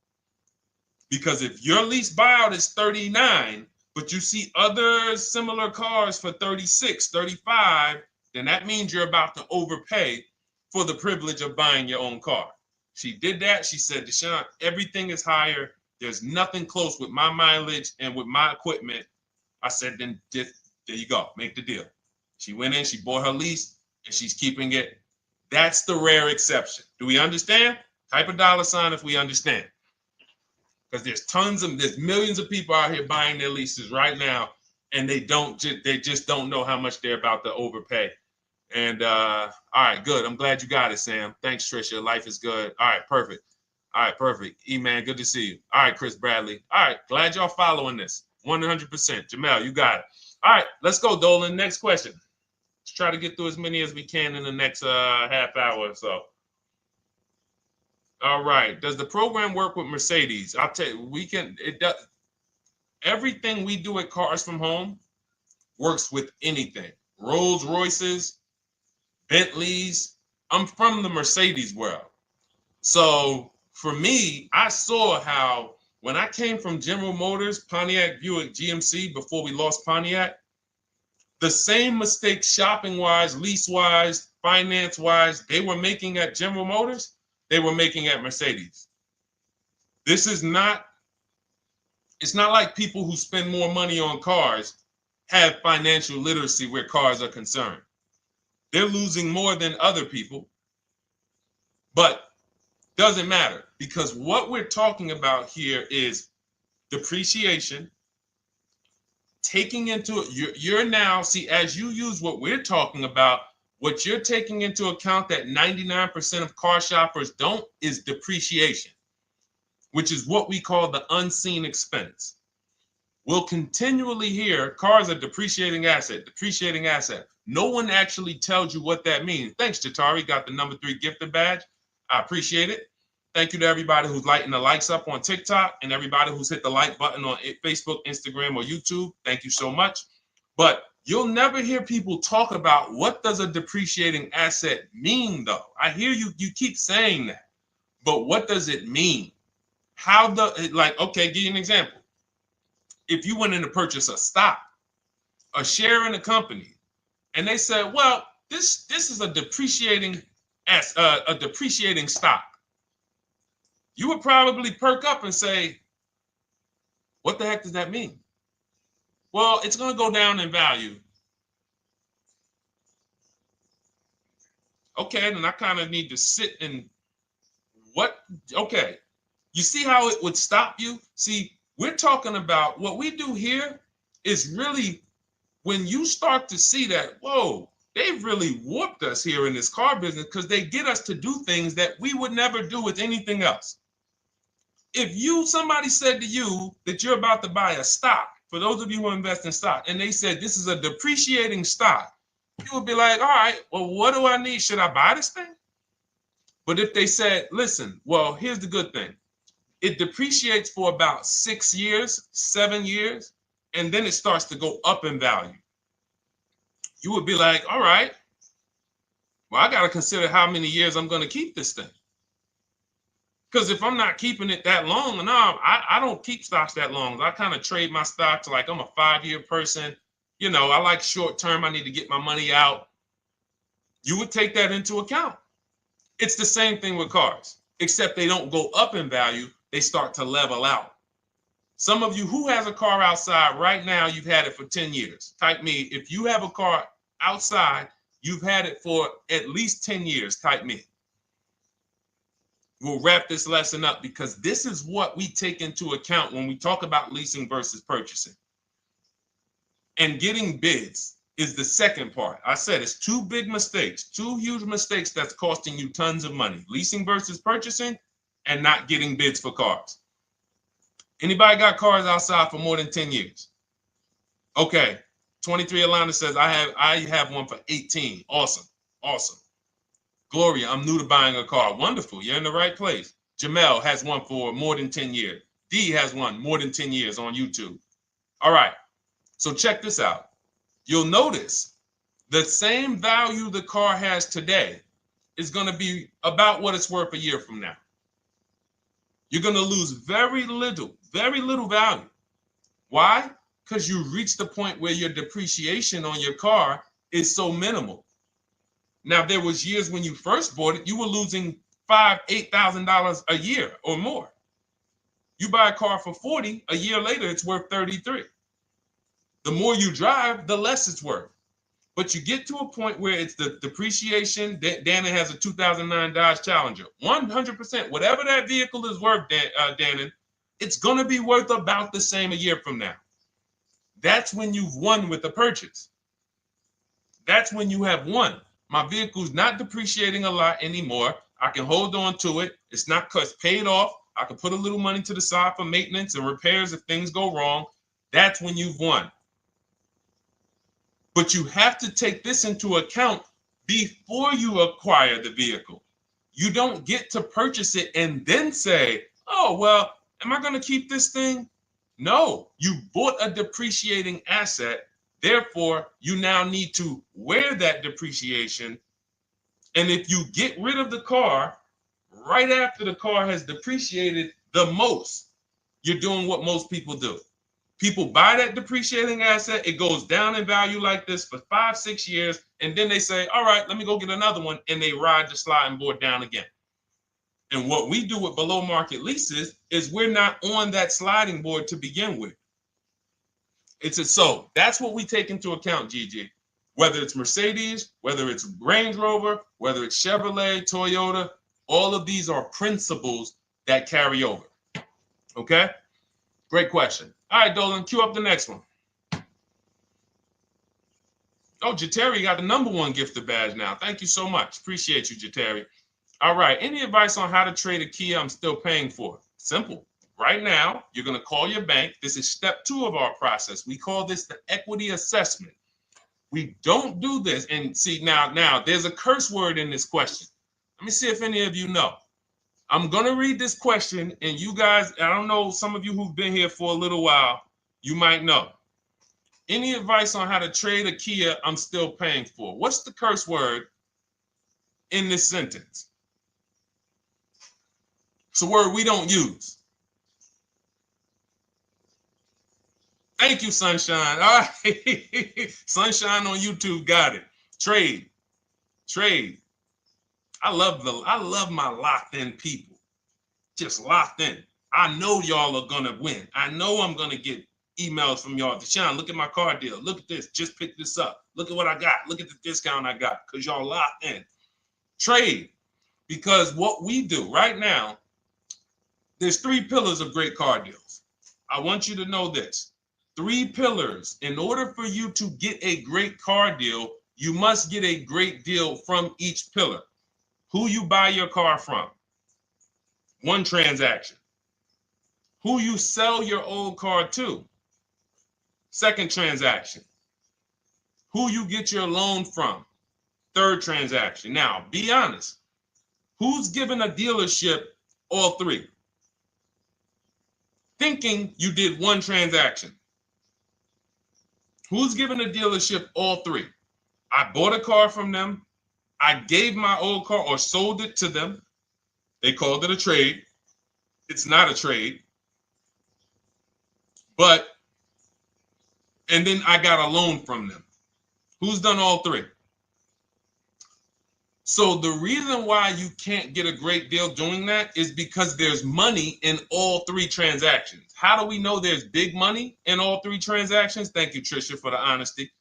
Because if your lease buyout is 39, but you see other similar cars for 36, 35, then that means you're about to overpay for the privilege of buying your own car. She did that. She said, Deshone, everything is higher. There's nothing close with my mileage and with my equipment. I said, then there you go. Make the deal. She went in, she bought her lease, and she's keeping it. That's the rare exception. Do we understand? Type a $sign if we understand. Because there's millions of people out here buying their leases right now, and they just don't know how much they're about to overpay. And all right, good. I'm glad you got it, Sam. Thanks, Trisha. Life is good. All right, perfect. All right, perfect. E-Man, good to see you. All right, Chris Bradley. All right, glad y'all following this. 100%. Jamel, you got it. All right, let's go, Dolan. Next question. Let's try to get through as many as we can in the next half hour or so. All right. Does the program work with Mercedes? I'll tell you, it does. Everything we do at Cars from Home works with anything. Rolls Royces, Bentleys. I'm from the Mercedes world. So for me, I saw how when I came from General Motors, Pontiac, Buick, GMC, before we lost Pontiac, the same mistakes shopping-wise, lease-wise, finance-wise, they were making at General Motors, they were making at Mercedes. It's not like people who spend more money on cars have financial literacy where cars are concerned. They're losing more than other people, but doesn't matter, because what we're talking about here is depreciation, taking into you're now, see, as you use what we're talking about, what you're taking into account that 99% of car shoppers don't is depreciation, which is what we call the unseen expense. We'll continually hear cars are depreciating asset, depreciating asset. No one actually tells you what that means. Thanks, Jatari. Got the number 3 gifted badge. I appreciate it. Thank you to everybody who's lighting the likes up on TikTok and everybody who's hit the like button on Facebook, Instagram, or YouTube. Thank you so much. But you'll never hear people talk about what does a depreciating asset mean, though. I hear you keep saying that, but what does it mean? Okay, give you an example. If you went in to purchase a stock, a share in a company, and they said, well, this is a depreciating stock, you would probably perk up and say, what the heck does that mean? Well, it's going to go down in value. Okay, then I kind of need to sit and okay. You see how it would stop you? See, we're talking about what we do here is really when you start to see that, whoa, they've really warped us here in this car business because they get us to do things that we would never do with anything else. If somebody said to you that you're about to buy a stock, for those of you who invest in stock, and they said this is a depreciating stock, you would be like, all right, well, what do I need? Should I buy this thing? But if they said, listen, well, here's the good thing. It depreciates for about 6 years, 7 years, and then it starts to go up in value. You would be like, all right, well, I got to consider how many years I'm going to keep this thing. Because if I'm not keeping it that long, no, I don't keep stocks that long. I kind of trade my stocks like I'm a 5-year person. You know, I like short term. I need to get my money out. You would take that into account. It's the same thing with cars, except they don't go up in value. They start to level out. Some of you who has a car outside right now, you've had it for 10 years. Type me. If you have a car outside, you've had it for at least 10 years. Type me. We'll wrap this lesson up because this is what we take into account when we talk about leasing versus purchasing. And getting bids is the second part. I said it's 2 big mistakes, 2 huge mistakes that's costing you tons of money. Leasing versus purchasing and not getting bids for cars. Anybody got cars outside for more than 10 years? Okay, 23 Alana says, I have one for 18. Awesome. Awesome. Gloria, I'm new to buying a car. Wonderful. You're in the right place. Jamel has one for more than 10 years. D has one more than 10 years on YouTube. All right. So check this out. You'll notice the same value the car has today is going to be about what it's worth a year from now. You're going to lose very little value. Why? Because you reach the point where your depreciation on your car is so minimal. Now, there was years when you first bought it, you were losing $5,000, $8,000 a year or more. You buy a car for 40, a year later, it's worth 33. The more you drive, the less it's worth. But you get to a point where it's the depreciation. Dannon has a 2009 Dodge Challenger. 100%, whatever that vehicle is worth, Dannon, it's going to be worth about the same a year from now. That's when you've won with the purchase. That's when you have won. My vehicle's not depreciating a lot anymore. I can hold on to it. It's not because it's paid off. I can put a little money to the side for maintenance and repairs if things go wrong. That's when you've won. But you have to take this into account before you acquire the vehicle. You don't get to purchase it and then say, oh, well, am I going to keep this thing? No, you bought a depreciating asset. Therefore, you now need to wear that depreciation. And if you get rid of the car right after the car has depreciated the most, you're doing what most people do. People buy that depreciating asset. It goes down in value like this for 5-6 years. And then they say, all right, let me go get another one. And they ride the sliding board down again. And what we do with below market leases is we're not on that sliding board to begin with. So that's what we take into account, Gigi. Whether it's Mercedes, whether it's Range Rover, whether it's Chevrolet, Toyota, all of these are principles that carry over. Okay? Great question. All right, Dolan, cue up the next one. Oh, Jateri got the #1 gifted badge now. Thank you so much. Appreciate you, Jateri. All right. Any advice on how to trade a Kia I'm still paying for? Simple. Right now, you're going to call your bank. This is step 2 of our process. We call this the equity assessment. We don't do this. And see, now there's a curse word in this question. Let me see if any of you know. I'm going to read this question, and you guys, I don't know, some of you who've been here for a little while, you might know. Any advice on how to trade a Kia I'm still paying for? What's the curse word in this sentence? It's a word we don't use. Thank you, Sunshine. All right. Sunshine on YouTube got it. Trade. I love my locked in people. Just locked in. I know y'all are gonna win. I know I'm gonna get emails from y'all. Deshaun, look at my car deal. Look at this. Just pick this up. Look at what I got. Look at the discount I got. Because y'all locked in. Trade. Because what we do right now, there's 3 pillars of great car deals. I want you to know this. 3 pillars. In order for you to get a great car deal, you must get a great deal from each pillar. Who you buy your car from. 1 transaction. Who you sell your old car to. 2nd transaction. Who you get your loan from. 3rd transaction. Now, be honest. Who's giving a dealership all 3? Thinking you did 1 transaction. Who's giving a dealership all 3? I bought a car from them. I gave my old car or sold it to them. They called it a trade. It's not a trade. And then I got a loan from them. Who's done all 3? So the reason why you can't get a great deal doing that is because there's money in all 3 transactions. How do we know there's big money in all 3 transactions? Thank you, Tricia, for the honesty.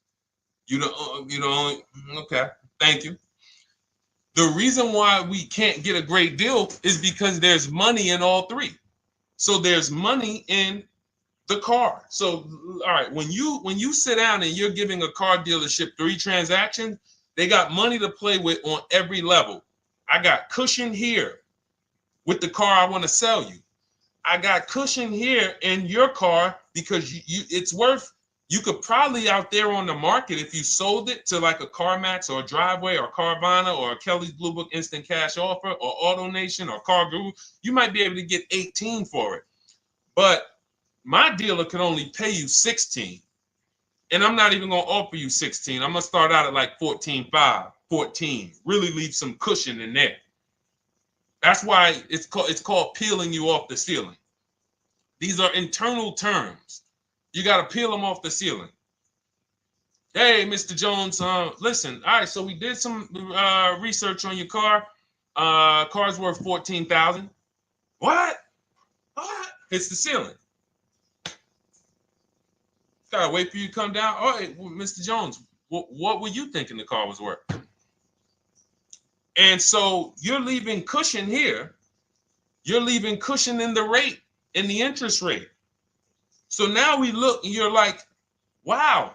You know, okay, thank you. The reason why we can't get a great deal is because there's money in all 3. So there's money in the car. So, all right, when you sit down and you're giving a car dealership 3 transactions, they got money to play with on every level. I got cushion here with the car I want to sell you. I got cushion here in your car because it's worth You could probably out there on the market, if you sold it to like a CarMax or a Driveway or Carvana or a Kelly's Blue Book Instant Cash Offer or AutoNation or Car Guru, you might be able to get 18 for it. But my dealer could only pay you 16. And I'm not even going to offer you 16. I'm going to start out at like 14.5, 14. Really leave some cushion in there. That's why it's called peeling you off the ceiling. These are internal terms. You got to peel them off the ceiling. Hey, Mr. Jones, listen. All right, so we did some research on your car. Car's worth $14,000. What? Hits the ceiling. Gotta wait for you to come down. All right, well, Mr. Jones, what were you thinking the car was worth? And so you're leaving cushion here. You're leaving cushion in the rate, in the interest rate. So now we look and you're like, wow,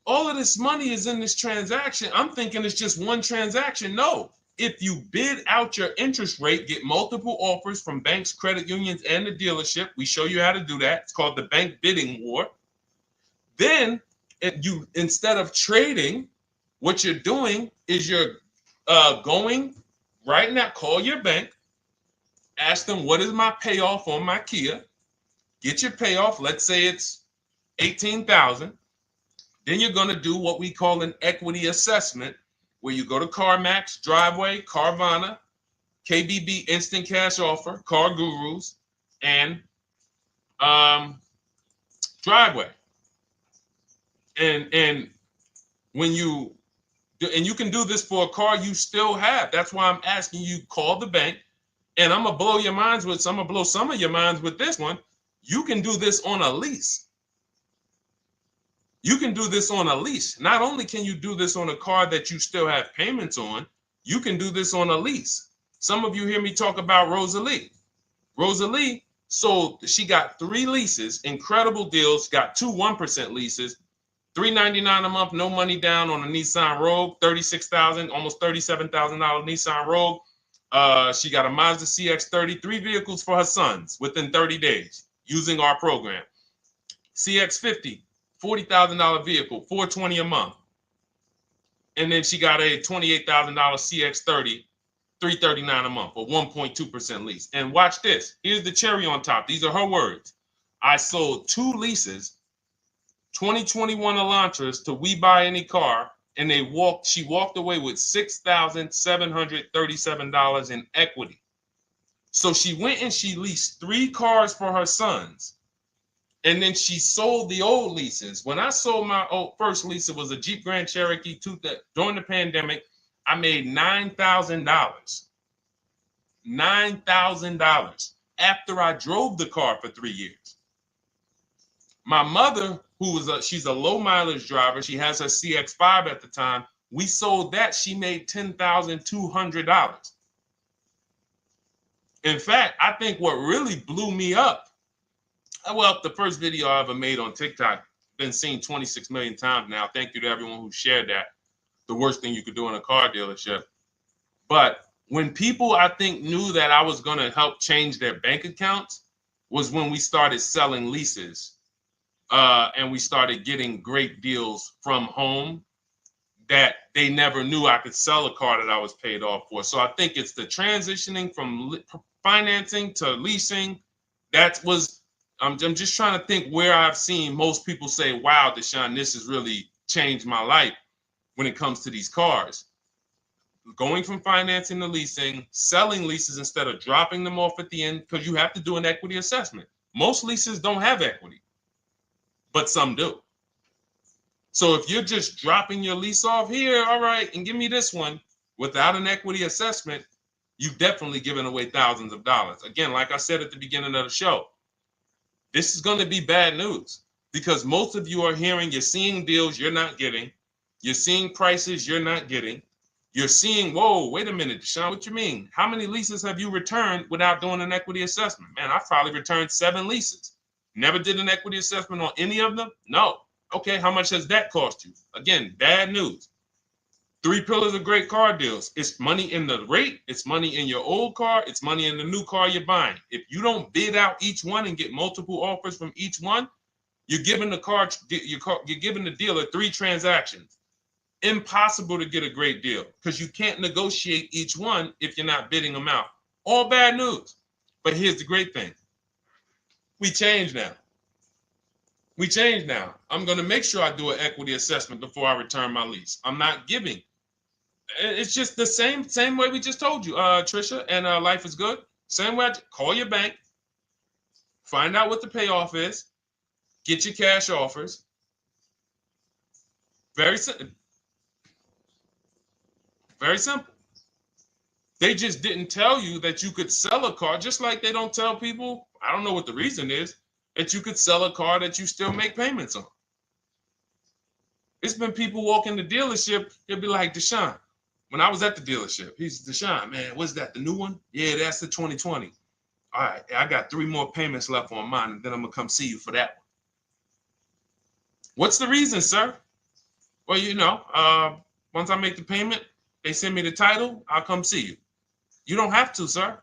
all of this money is in this transaction. I'm thinking it's just one transaction. No, if you bid out your interest rate, get multiple offers from banks, credit unions, and the dealership. We show you how to do that. It's called the bank bidding war. Then you, instead of trading, what you're doing is you're going right now, call your bank, ask them, what is my payoff on my Kia? Get your payoff. Let's say it's $18,000. Then you're going to do what we call an equity assessment, where you go to CarMax, Driveway, Carvana, KBB Instant Cash Offer, Car Gurus, and Driveway. And when you do, and you can do this for a car you still have. That's why I'm asking you, call the bank. And I'm gonna blow your minds with, I'm gonna blow some of your minds with this one. You can do this on a lease. You can do this on a lease. Not only can you do this on a car that you still have payments on, you can do this on a lease. Some of you hear me talk about Rosalie. Rosalie sold, she got 3 leases, incredible deals, got 2 1% leases, $399 a month, no money down on a Nissan Rogue, $36,000, almost $37,000 Nissan Rogue. She got a Mazda CX-30, 3 vehicles for her sons within 30 days using our program. CX-50, $40,000 vehicle, $420 a month. And then she got a $28,000 CX-30, $339 a month, or 1.2% lease. And watch this. Here's the cherry on top. These are her words. I sold 2 leases, 2021 Elantras, to We Buy Any Car, and she walked away with $6,737 in equity. So she went and she leased 3 cars for her sons. And then she sold the old leases. When I sold my first lease, it was a Jeep Grand Cherokee during the pandemic. I made $9,000. $9,000 after I drove the car for 3 years. My mother, she's a low mileage driver. She has her CX-5 at the time. We sold that. She made $10,200. In fact, I think what really blew me up, well, the first video I ever made on TikTok, been seen 26 million times now. Thank you to everyone who shared that. The worst thing you could do in a car dealership. But when people, I think, knew that I was going to help change their bank accounts was when we started selling leases. And we started getting great deals from home that they never knew I could sell a car that I was paid off for. So I think it's the transitioning from financing to leasing. I'm just trying to think where I've seen most people say, wow, Deshone, this has really changed my life when it comes to these cars. Going from financing to leasing, selling leases instead of dropping them off at the end, because you have to do an equity assessment. Most leases don't have equity, but some do. So if you're just dropping your lease off here, all right, and give me this one without an equity assessment, you've definitely given away thousands of dollars. Again, like I said at the beginning of the show, this is going to be bad news because most of you are you're seeing deals you're not getting. You're seeing prices you're not getting. You're seeing, whoa, wait a minute, Deshone, what you mean? How many leases have you returned without doing an equity assessment? Man, I've probably returned 7 leases. Never did an equity assessment on any of them? No. Okay, how much has that cost you? Again, bad news. Three pillars of great car deals. It's money in the rate, it's money in your old car, it's money in the new car you're buying. If you don't bid out each one and get multiple offers from each one, you're giving you're giving the dealer 3 transactions. Impossible to get a great deal because you can't negotiate each one if you're not bidding them out. All bad news. But here's the great thing. We change now. We change now. I'm going to make sure I do an equity assessment before I return my lease. I'm not giving. It's just the same way we just told you, Trisha, and Life is Good. Same way. Call your bank, find out what the payoff is, get your cash offers. Very simple. Very simple. They just didn't tell you that you could sell a car, just like they don't tell people, I don't know what the reason is, that you could sell a car that you still make payments on. It's been people walk in the dealership, they'll be like, Deshone, when I was at the dealership, he's Deshone, man, what's that, the new one? Yeah, that's the 2020. All right, I got 3 more payments left on mine, and then I'm going to come see you for that one. What's the reason, sir? Well, you know, once I make the payment, they send me the title, I'll come see you. You don't have to, sir.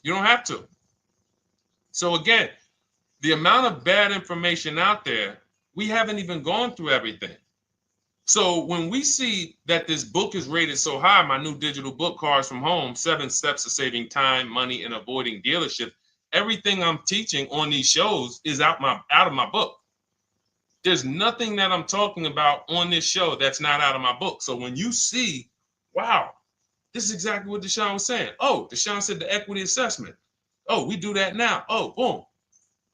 You don't have to. So again, the amount of bad information out there, we haven't even gone through everything. So when we see that this book is rated so high, my new digital book, Cars from Home, 7 Steps to Saving Time, Money, and Avoiding Dealership, everything I'm teaching on these shows is out of my book. There's nothing that I'm talking about on this show that's not out of my book. So when you see, wow, this is exactly what Deshone was saying. Oh, Deshone said the equity assessment. Oh, we do that now. Oh, boom.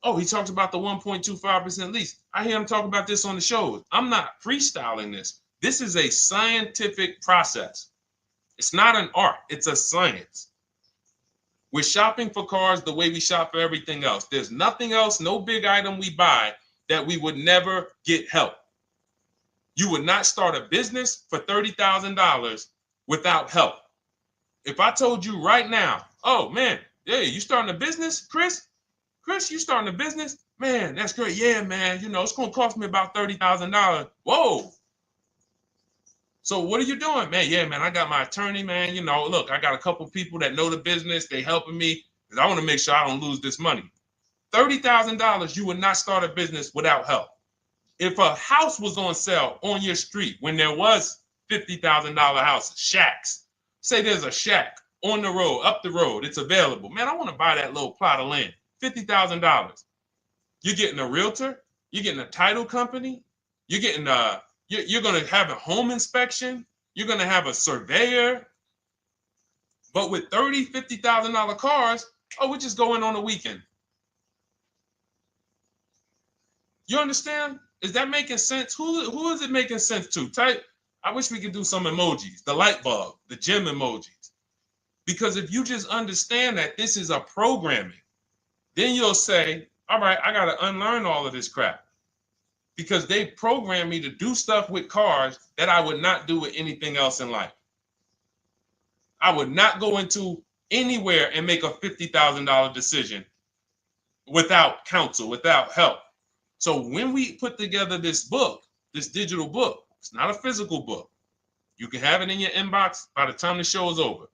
Oh, he talks about the 1.25% lease. I hear him talk about this on the shows. I'm not freestyling this. This is a scientific process. It's not an art. It's a science. We're shopping for cars the way we shop for everything else. There's nothing else, no big item we buy that we would never get help. You would not start a business for $30,000 without help. If I told you right now, oh man, yeah, you starting a business, Chris? Chris, you starting a business? Man, that's great. Yeah, man, you know, it's going to cost me about $30,000. Whoa. So what are you doing? Man, yeah, man, I got my attorney, man. You know, look, I got a couple people that know the business. They helping me because I want to make sure I don't lose this money. $30,000, you would not start a business without help. If a house was on sale on your street when there was $50,000 houses, shacks, say there's a shack on the road, up the road, it's available. Man, I want to buy that little plot of land, $50,000. You're getting a realtor, you're getting a title company, you're getting you're going to have a home inspection, you're going to have a surveyor. But with $50,000 cars, oh, we just go in on a weekend. You understand? Is that making sense? Who is it making sense to? Type. I wish we could do some emojis, the light bulb, the gym emojis. Because if you just understand that this is a programming, then you'll say, all right, I got to unlearn all of this crap. Because they programmed me to do stuff with cars that I would not do with anything else in life. I would not go into anywhere and make a $50,000 decision without counsel, without help. So when we put together this book, this digital book, it's not a physical book. You can have it in your inbox by the time the show is over.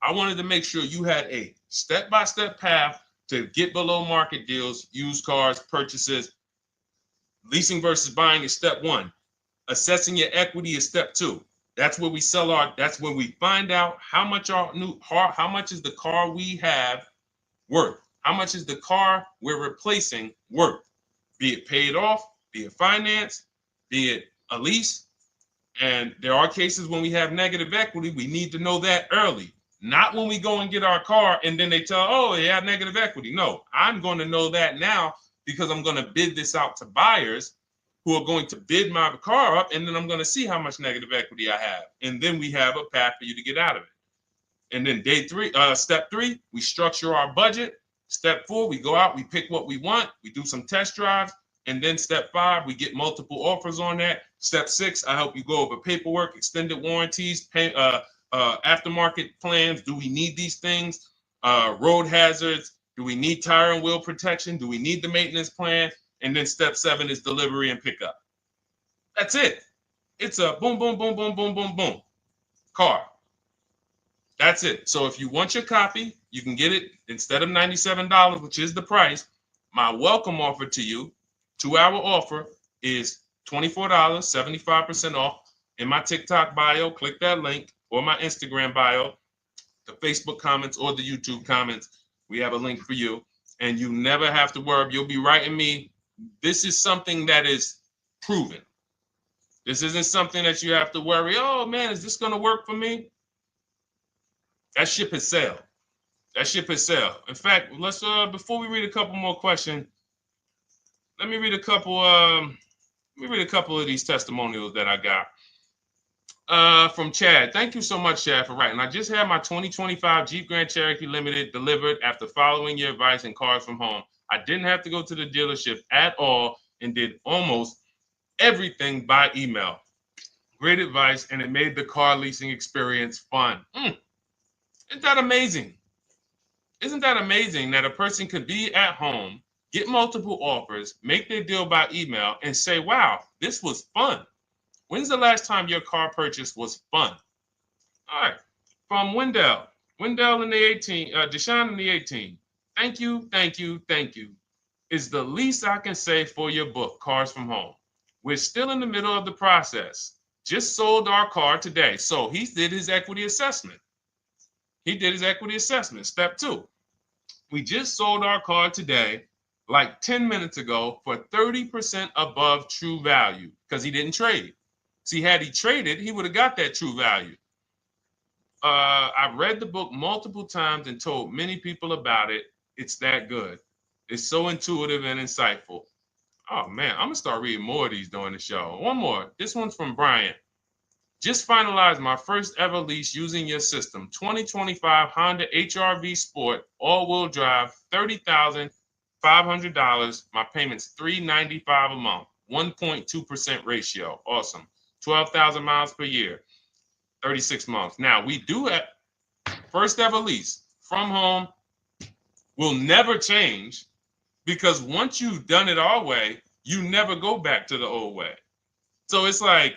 I wanted to make sure you had a step-by-step path to get below market deals, used cars, purchases. Leasing versus buying is step 1. Assessing your equity is step 2. That's where we that's where we find out how much how much is the car we have worth? How much is the car we're replacing worth? Be it paid off, be it financed, be it a lease. And there are cases when we have negative equity, we need to know that early. Not when we go and get our car and then they tell, oh, you have negative equity. No, I'm going to know that now because I'm going to bid this out to buyers who are going to bid my car up, and then I'm going to see how much negative equity I have. And then we have a path for you to get out of it. And then step 3, we structure our budget. Step 4, we go out, we pick what we want, we do some test drives. And then step 5, we get multiple offers on that. Step 6, I help you go over paperwork, extended warranties, aftermarket plans. Do we need these things? Road hazards. Do we need tire and wheel protection? Do we need the maintenance plan? And then step 7 is delivery and pickup. That's it. It's a boom, boom, boom, boom, boom, boom, boom car. That's it. So if you want your copy, you can get it instead of $97, which is the price. My welcome offer to you, 2-hour offer, is $24, 75% off. In my TikTok bio, click that link, or my Instagram bio, the Facebook comments or the YouTube comments. We have a link for you, and you never have to worry. You'll be writing me. This is something that is proven. This isn't something that you have to worry. Oh man, is this going to work for me? That ship has sailed. That ship has sailed. In fact, let's before we read a couple more questions, let me read a couple. Of these testimonials that I got. From Chad. Thank you so much, Chad, for writing. I just had my 2025 Jeep Grand Cherokee Limited delivered after following your advice and Cars from Home. I didn't have to go to the dealership at all and did almost everything by email. Great advice, and it made the car leasing experience fun. Isn't that amazing? Isn't that amazing that a person could be at home, get multiple offers, make their deal by email, and say, wow, this was fun. When's the last time your car purchase was fun? All right. From Wendell. Wendell in the 18, Deshone in the 18. Thank you, thank you, thank you. Is the least I can say for your book, Cars from Home. We're still in the middle of the process. Just sold our car today. So he did his equity assessment. Step 2. We just sold our car today, like 10 minutes ago, for 30% above true value because he didn't trade. See, had he traded, he would have got that true value. I've read the book multiple times and told many people about it. It's that good. It's so intuitive and insightful. Oh, man, I'm going to start reading more of these during the show. One more. This one's from Brian. Just finalized my first ever lease using your system. 2025 Honda HR-V Sport, all-wheel drive, $30,500. My payment's $395 a month, 1.2% ratio. Awesome. 12,000 miles per year, 36 months. Now, we do have first ever lease from home. Will never change because once you've done it our way, you never go back to the old way. So it's like,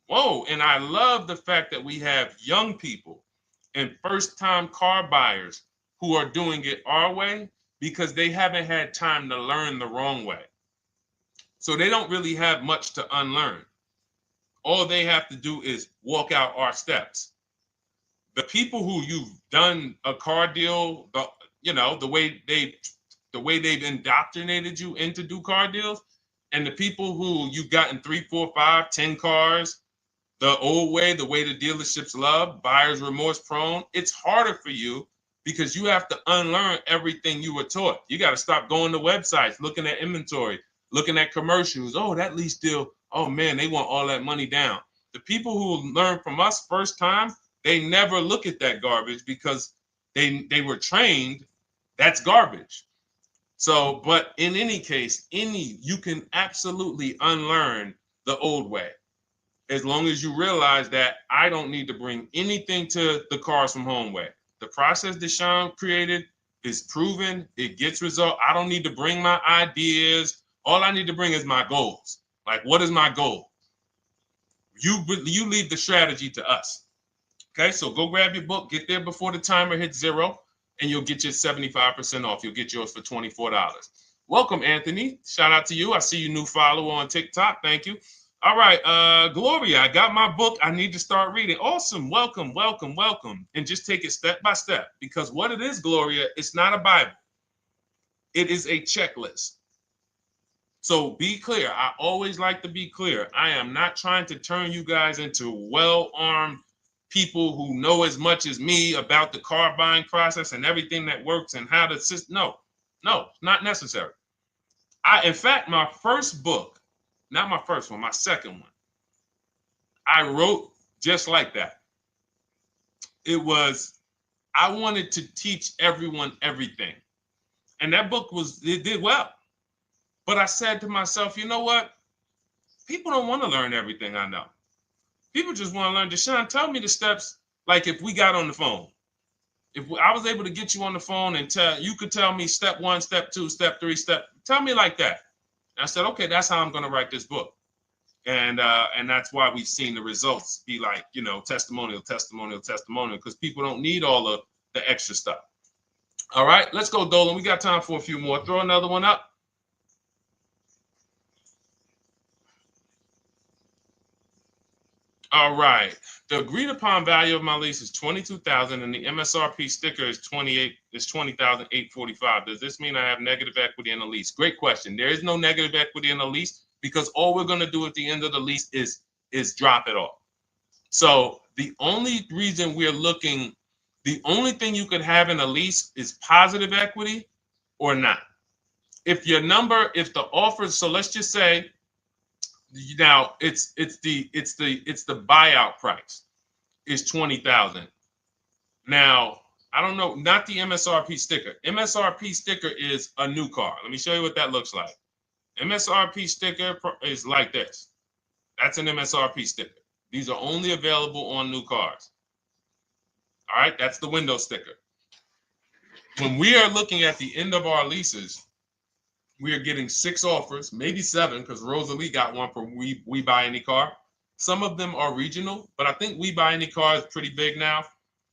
whoa. And I love the fact that we have young people and first-time car buyers who are doing it our way because they haven't had time to learn the wrong way. So they don't really have much to unlearn. All they have to do is walk out our steps. The people who you've done a car deal, the way they've indoctrinated you into do car deals, and the people who you've gotten 3, 4, 5, 10 cars, the old way, the way the dealerships love, buyer's remorse prone, it's harder for you because you have to unlearn everything you were taught. You got to stop going to websites, looking at inventory, looking at commercials. Oh, that lease deal. Oh man, they want all that money down. The people who learn from us first time, they never look at that garbage because they were trained that's garbage. So, but in any case, you can absolutely unlearn the old way. As long as you realize that I don't need to bring anything to the Cars from Home way. The process Deshone created is proven. It gets result. I don't need to bring my ideas. All I need to bring is my goals. Like, what is my goal? You leave the strategy to us. Okay, so go grab your book, get there before the timer hits 0, and you'll get your 75% off. You'll get yours for $24. Welcome, Anthony. Shout out to you. I see you new follower on TikTok. Thank you. All right, Gloria, I got my book. I need to start reading. Awesome. Welcome, welcome, welcome. And just take it step by step because what it is, Gloria, it's not a Bible. It is a checklist. So be clear. I always like to be clear. I am not trying to turn you guys into well-armed people who know as much as me about the car buying process and everything that works and how to assist. No, not necessary. In fact, my first book, not my first one, my second one, I wrote just like that. I wanted to teach everyone everything. And that book it did well. But I said to myself, you know what? People don't want to learn everything I know. People just want to learn. Deshone, tell me the steps, like if we got on the phone. If I was able to get you on the phone and you could tell me step 1, step 2, step 3, tell me like that. And I said, okay, that's how I'm going to write this book. And that's why we've seen the results be like, you know, testimonial, because people don't need all of the extra stuff. All right, let's go, Dolan. We got time for a few more. Throw another one up. All right. The agreed upon value of my lease is $22,000, and the MSRP sticker is $20,845. Does this mean I have negative equity in the lease? Great question. There is no negative equity in the lease because all we're going to do at the end of the lease is drop it off. So the only reason we're looking, the only thing you could have in a lease is positive equity or not. If your number, if the offer, so let's just say now it's the buyout price is 20,000. Now, I don't know, not the MSRP sticker. MSRP sticker is a new car. Let me show you what that looks like. MSRP sticker is like this. That's an MSRP sticker. These are only available on new cars. All right, that's the window sticker. When we are looking at the end of our leases, we are getting 6 offers, maybe 7, because Rosalie got one for We Buy Any Car. Some of them are regional, but I think We Buy Any Car is pretty big now.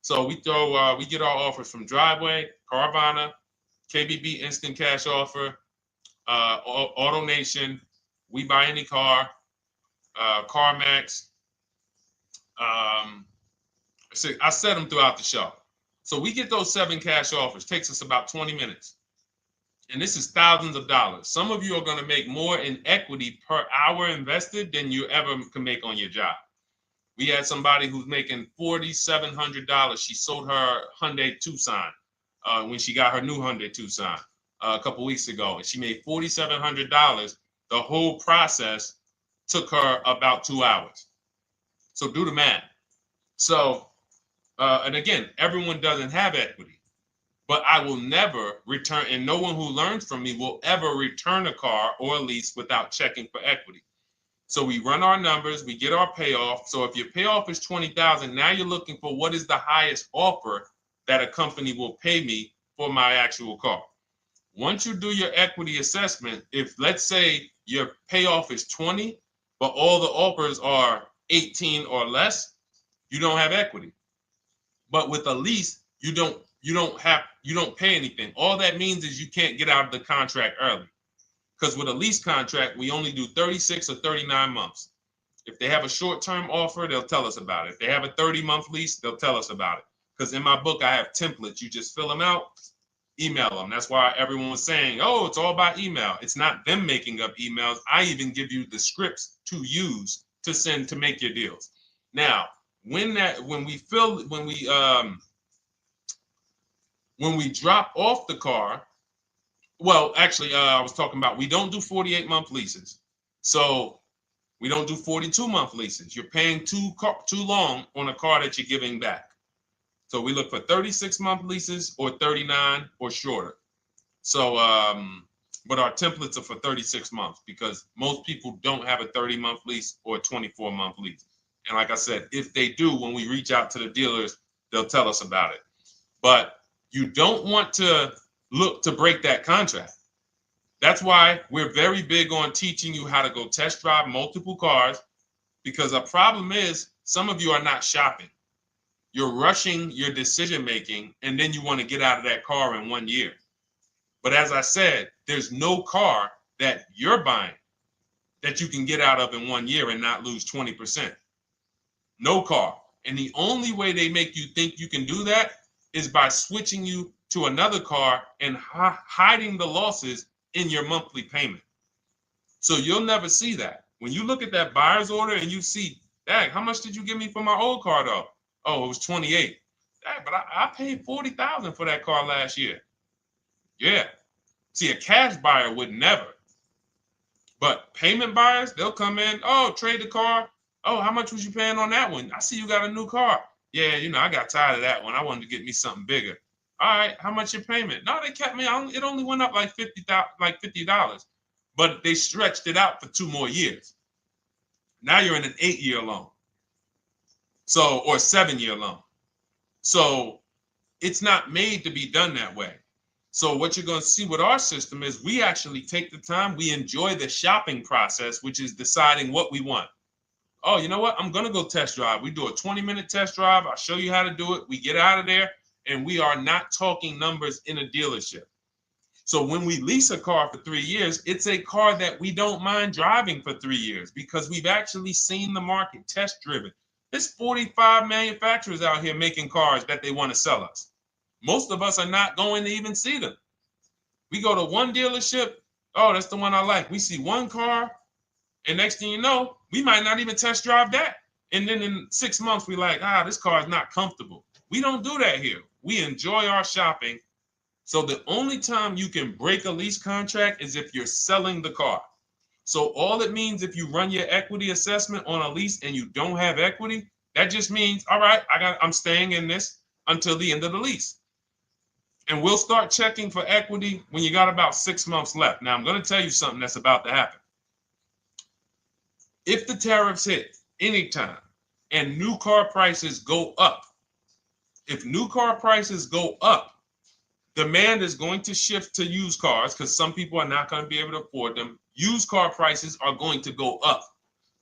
So we get our offers from Driveway, Carvana, KBB Instant Cash Offer, AutoNation, We Buy Any Car, CarMax. So I set them throughout the show. So we get those 7 cash offers. Takes us about 20 minutes. And this is thousands of dollars. Some of you are going to make more in equity per hour invested than you ever can make on your job. We had somebody who's making $4,700. She sold her Hyundai Tucson when she got her new Hyundai Tucson a couple weeks ago. And she made $4,700. The whole process took her about 2 hours. So do the math. So, and again, everyone doesn't have equity. But I will never return, and no one who learns from me will ever return a car or a lease without checking for equity. So we run our numbers, we get our payoff. So if your payoff is $20,000, now you're looking for what is the highest offer that a company will pay me for my actual car. Once you do your equity assessment, if let's say your payoff is 20, but all the offers are 18 or less, you don't have equity. But with a lease, you don't pay anything. All that means is you can't get out of the contract early. Because with a lease contract, we only do 36 or 39 months. If they have a short-term offer, they'll tell us about it. If they have a 30-month lease, they'll tell us about it. Because in my book, I have templates. You just fill them out, email them. That's why everyone was saying, oh, it's all by email. It's not them making up emails. I even give you the scripts to use to send to make your deals. Now, when we drop off the car, well, actually, I was talking about we don't do 48-month leases. So we don't do 42-month leases. You're paying too long on a car that you're giving back. So we look for 36-month leases or 39 or shorter. So, but our templates are for 36 months because most people don't have a 30-month lease or a 24-month lease. And like I said, if they do, when we reach out to the dealers, they'll tell us about it. But you don't want to look to break that contract. That's why we're very big on teaching you how to go test drive multiple cars, because a problem is some of you are not shopping. You're rushing your decision making, and then you want to get out of that car in 1 year. But as I said, there's no car that you're buying that you can get out of in 1 year and not lose 20%. No car. And the only way they make you think you can do that is by switching you to another car and hiding the losses in your monthly payment. So you'll never see that. When you look at that buyer's order and you see, dang, how much did you give me for my old car though? Oh, it was 28. Dang, but I paid 40,000 for that car last year. Yeah. See, a cash buyer would never. But payment buyers, they'll come in, oh, trade the car. Oh, how much was you paying on that one? I see you got a new car. Yeah, I got tired of that one. I wanted to get me something bigger. All right, how much your payment? No, they kept me on. It only went up like $50, but they stretched it out for 2 more years. Now you're in an 8-year loan, so or 7-year loan. So it's not made to be done that way. So what you're going to see with our system is we actually take the time, we enjoy the shopping process, which is deciding what we want. Oh, you know what? I'm going to go test drive. We do a 20-minute test drive. I'll show you how to do it. We get out of there, and we are not talking numbers in a dealership. So when we lease a car for 3 years, it's a car that we don't mind driving for 3 years because we've actually seen the market, test driven. There's 45 manufacturers out here making cars that they want to sell us. Most of us are not going to even see them. We go to one dealership. Oh, that's the one I like. We see one car, and next thing you know, we might not even test drive that. And then in 6 months, we're like, this car is not comfortable. We don't do that here. We enjoy our shopping. So the only time you can break a lease contract is if you're selling the car. So all it means if you run your equity assessment on a lease and you don't have equity, that just means, all right, I'm staying in this until the end of the lease. And we'll start checking for equity when you got about 6 months left. Now, I'm going to tell you something that's about to happen. If the tariffs hit anytime and new car prices go up, if new car prices go up, demand is going to shift to used cars because some people are not going to be able to afford them. Used car prices are going to go up.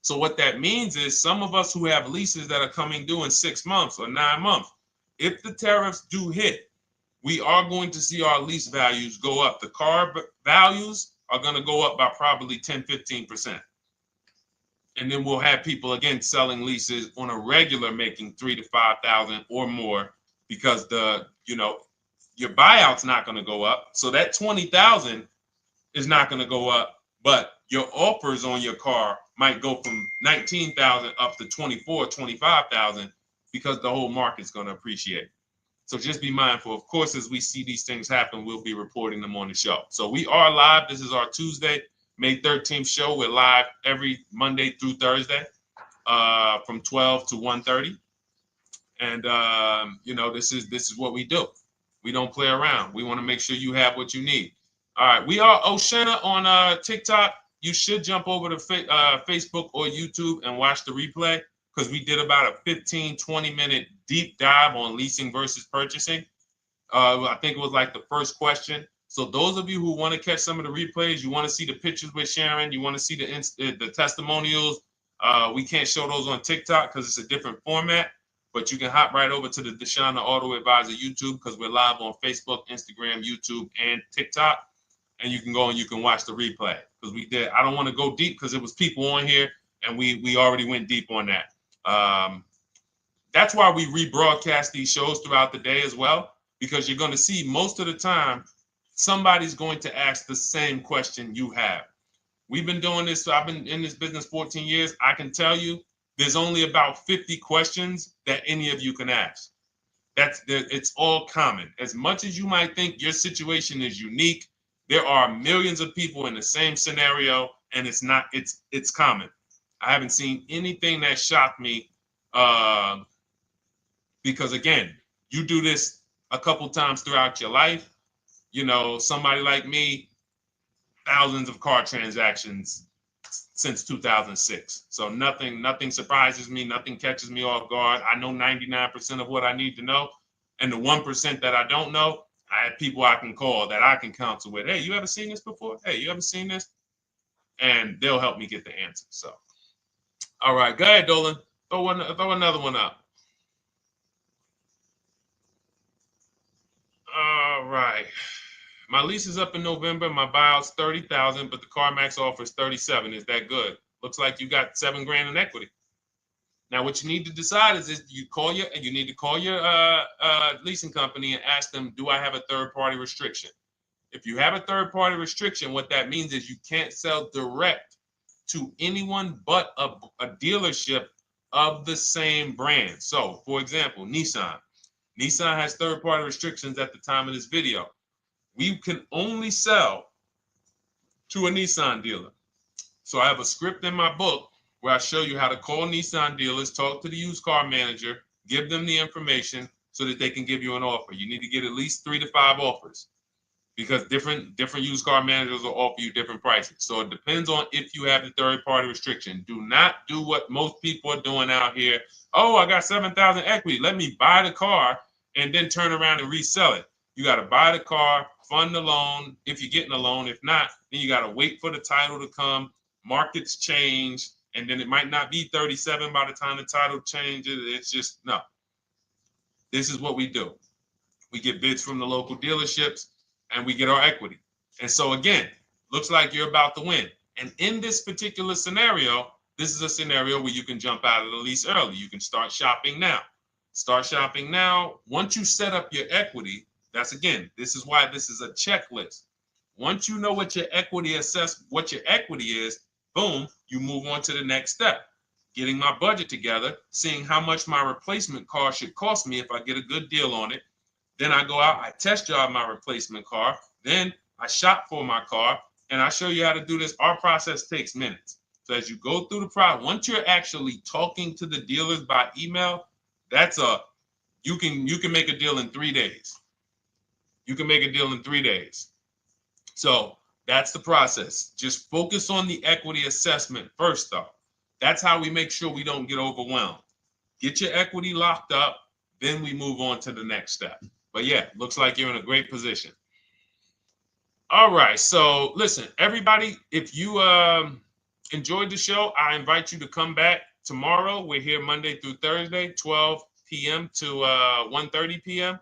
So what that means is some of us who have leases that are coming due in 6 months or 9 months, if the tariffs do hit, we are going to see our lease values go up. The car values are going to go up by probably 10, 15%. And then we'll have people, again, selling leases on a regular making $3,000 to $5,000 or more because your buyout's not going to go up. So that $20,000 is not going to go up, but your offers on your car might go from $19,000 up to $24,000, $25,000 because the whole market's going to appreciate. So just be mindful. Of course, as we see these things happen, we'll be reporting them on the show. So we are live. This is our Tuesday, May 13th show. We're live every Monday through Thursday from 12 to 1:30. And, this is what we do. We don't play around. We want to make sure you have what you need. All right. We are Oshena on TikTok. You should jump over to Facebook or YouTube and watch the replay because we did about a 15, 20-minute deep dive on leasing versus purchasing. I think it was like the first question. So those of you who want to catch some of the replays, you want to see the pictures with Sharon, you want to see the testimonials, we can't show those on TikTok because it's a different format. But you can hop right over to the Deshone the Auto Advisor YouTube because we're live on Facebook, Instagram, YouTube, and TikTok. And you can go and you can watch the replay because we did. I don't want to go deep because it was people on here and we already went deep on that. That's why we rebroadcast these shows throughout the day as well, because you're going to see most of the time somebody's going to ask the same question you have. We've been doing this. So I've been in this business 14 years. I can tell you there's only about 50 questions that any of you can ask. It's all common. As much as you might think your situation is unique, there are millions of people in the same scenario, and it's common. I haven't seen anything that shocked me because, again, you do this a couple times throughout your life. Somebody like me, thousands of car transactions since 2006. So nothing surprises me. Nothing catches me off guard. I know 99% of what I need to know. And the 1% that I don't know, I have people I can call that I can counsel with. Hey, you ever seen this before? Hey, you ever seen this? And they'll help me get the answer. So, all right, go ahead, Dolan. Throw another one up. All right. My lease is up in November. My buyout's $30,000, but the CarMax offers $37,000. Is that good? Looks like you got $7,000 in equity. Now, what you need to decide is you need to call your leasing company and ask them, do I have a third-party restriction? If you have a third-party restriction, what that means is you can't sell direct to anyone but a dealership of the same brand. So, for example, Nissan. Nissan has third-party restrictions at the time of this video. We can only sell to a Nissan dealer. So I have a script in my book where I show you how to call Nissan dealers, talk to the used car manager, give them the information so that they can give you an offer. You need to get at least 3 to 5 offers because different used car managers will offer you different prices. So it depends on if you have the third-party restriction. Do not do what most people are doing out here. Oh, I got $7,000 equity. Let me buy the car and then turn around and resell it. You got to buy the car, fund the loan if you're getting a loan. If not, then you got to wait for the title to come. Markets change, and then it might not be 37 by the time the title changes. It's just, no. This is what we do. We get bids from the local dealerships, and we get our equity. And so again, looks like you're about to win. And in this particular scenario, this is a scenario where you can jump out of the lease early. You can start shopping now. Start shopping now. Once you set up your equity, this is why this is a checklist. Once you know what your equity is, boom, you move on to the next step. Getting my budget together, seeing how much my replacement car should cost me if I get a good deal on it. Then I go out, I test drive my replacement car. Then I shop for my car, and I show you how to do this. Our process takes minutes. So as you go through the process, once you're actually talking to the dealers by email, you can make a deal in 3 days. You can make a deal in 3 days. So that's the process. Just focus on the equity assessment first, though. That's how we make sure we don't get overwhelmed. Get your equity locked up, then we move on to the next step. But yeah, looks like you're in a great position. All right, so listen, everybody, if you enjoyed the show, I invite you to come back tomorrow. We're here Monday through Thursday, 12 p.m. to 1:30 p.m.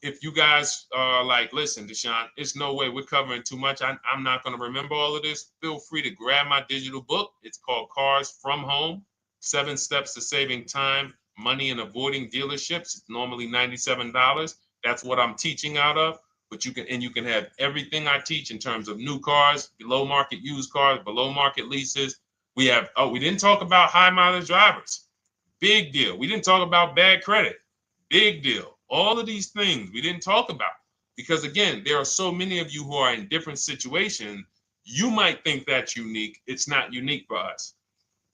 If you guys are like, listen, Deshone, it's no way we're covering too much. I'm not going to remember all of this. Feel free to grab my digital book. It's called Cars from Home, 7 Steps to Saving Time, Money, and Avoiding Dealerships. It's normally $97. That's what I'm teaching out of. But you can have everything I teach in terms of new cars, below market used cars, below market leases. We didn't talk about high mileage drivers. Big deal. We didn't talk about bad credit. Big deal. All of these things we didn't talk about because, again, there are so many of you who are in different situations. You might think that's unique. It's not unique for us.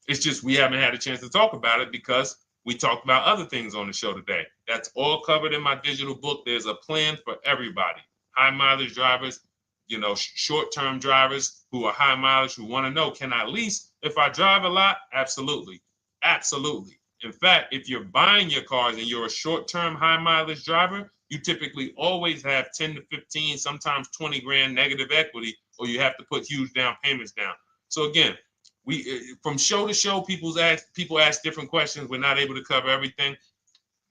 It's just we haven't had a chance to talk about it because we talked about other things on the show today. That's all covered in my digital book. There's a plan for everybody. High mileage drivers, short-term drivers who are high mileage, who want to know, can I lease if I drive a lot? Absolutely. Absolutely. In fact, if you're buying your cars and you're a short-term high mileage driver, you typically always have 10 to 15, sometimes 20 grand negative equity, or you have to put huge down payments down. So again, from show to show, people ask different questions. We're not able to cover everything.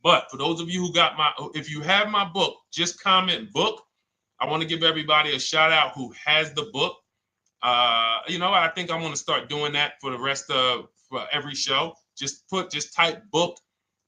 But for those of you if you have my book, just comment book. I want to give everybody a shout out who has the book. I think I'm going to start doing that for the rest of for every show. Just type book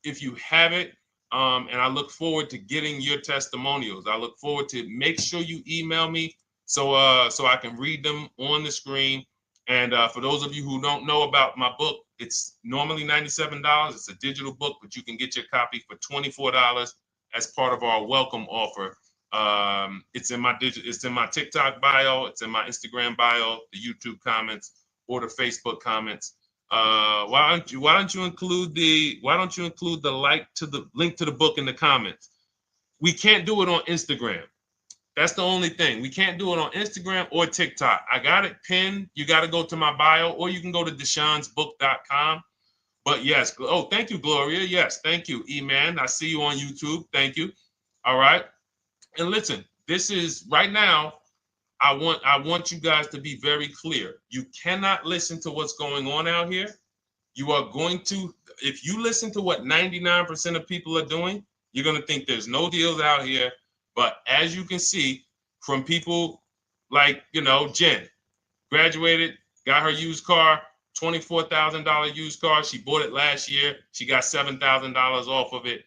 if you have it. And I look forward to getting your testimonials. I look forward to make sure you email me so I can read them on the screen. And for those of you who don't know about my book, it's normally $97. It's a digital book, but you can get your copy for $24 as part of our welcome offer. It's in my TikTok bio, it's in my Instagram bio, the YouTube comments, or the Facebook comments. Why don't you include the link to the book in the comments? We can't do it on Instagram. That's the only thing. We can't do it on Instagram or TikTok. I got it pinned. You got to go to my bio, or you can go to deshonesbook.com. But yes, thank you, Gloria. Yes, thank you, E-Man. I see you on YouTube. Thank you. All right. And listen, this is right now. I want you guys to be very clear. You cannot listen to what's going on out here. You are going to, if you listen to what 99% of people are doing, you're going to think there's no deals out here. But as you can see from people like, Jen, graduated, got her used car, $24,000 used car. She bought it last year. She got $7,000 off of it.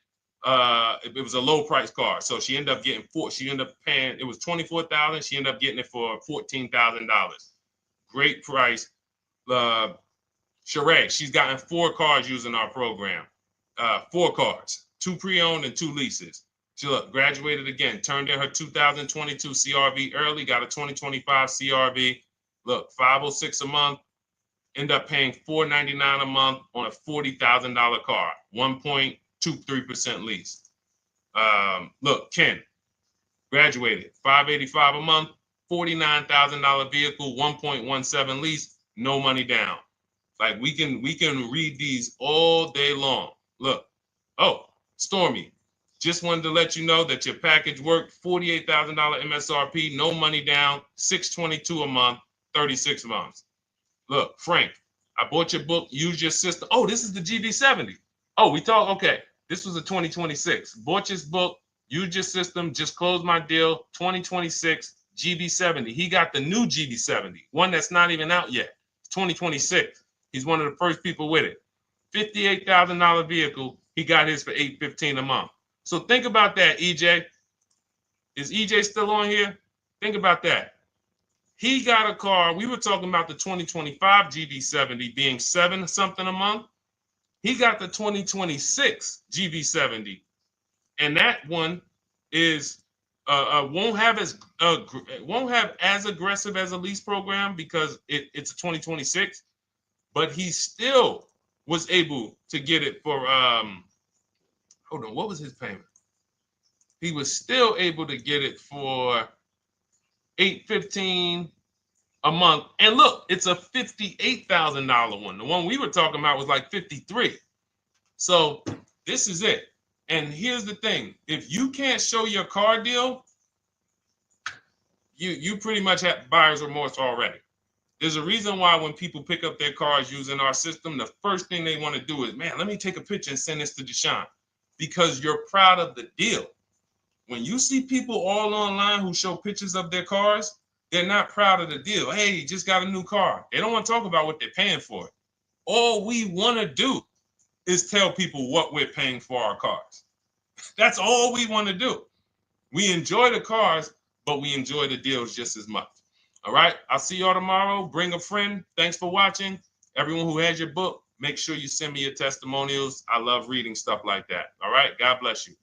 It was a low price car. So she ended up getting paying, it was $24,000. She ended up getting it for $14,000. Great price. Sheree, she's gotten 4 cars using our program. 4 cars, 2 pre-owned and 2 leases. She graduated again, turned in her 2022 CRV early, got a 2025 CRV. Look, $506 a month, end up paying $499 a month on a $40,000 car, 1.23% lease. Look, Ken, graduated, $585 a month, $49,000 vehicle, 1.17 lease, no money down. Like we can read these all day long. Look, Stormy, Just wanted to let you know that your package worked. $48,000 MSRP, no money down, $622 a month, 36 months. Look, Frank, I bought your book, Use Your System. Oh, this is the GB70. Oh, we talked, okay. This was a 2026. Bought this book, Use Your System, just closed my deal, 2026, GB70. He got the new GB70, one that's not even out yet. It's 2026. He's one of the first people with it. $58,000 vehicle. He got his for $815 a month. So think about that, EJ. Is EJ still on here? Think about that. He got a car. We were talking about the 2025 GB70 being $7 something a month. He got the 2026 GB70, and that one is won't have as aggressive as a lease program because it's a 2026, but he still was able to get it for hold on, what was his payment? He was still able to get it for $815 a month. And look, it's a $58,000 one. The one we were talking about was like 53. So this is it. And here's the thing. If you can't show your car deal, you pretty much have buyer's remorse already. There's a reason why when people pick up their cars using our system, the first thing they want to do is, man, let me take a picture and send this to Deshone, because you're proud of the deal. When you see people all online who show pictures of their cars, they're not proud of the deal. Hey, just got a new car. They don't want to talk about what they're paying for it. All we want to do is tell people what we're paying for our cars. That's all we want to do. We enjoy the cars, but we enjoy the deals just as much. All right. I'll see y'all tomorrow. Bring a friend. Thanks for watching. Everyone who has your book, make sure you send me your testimonials. I love reading stuff like that. All right. God bless you.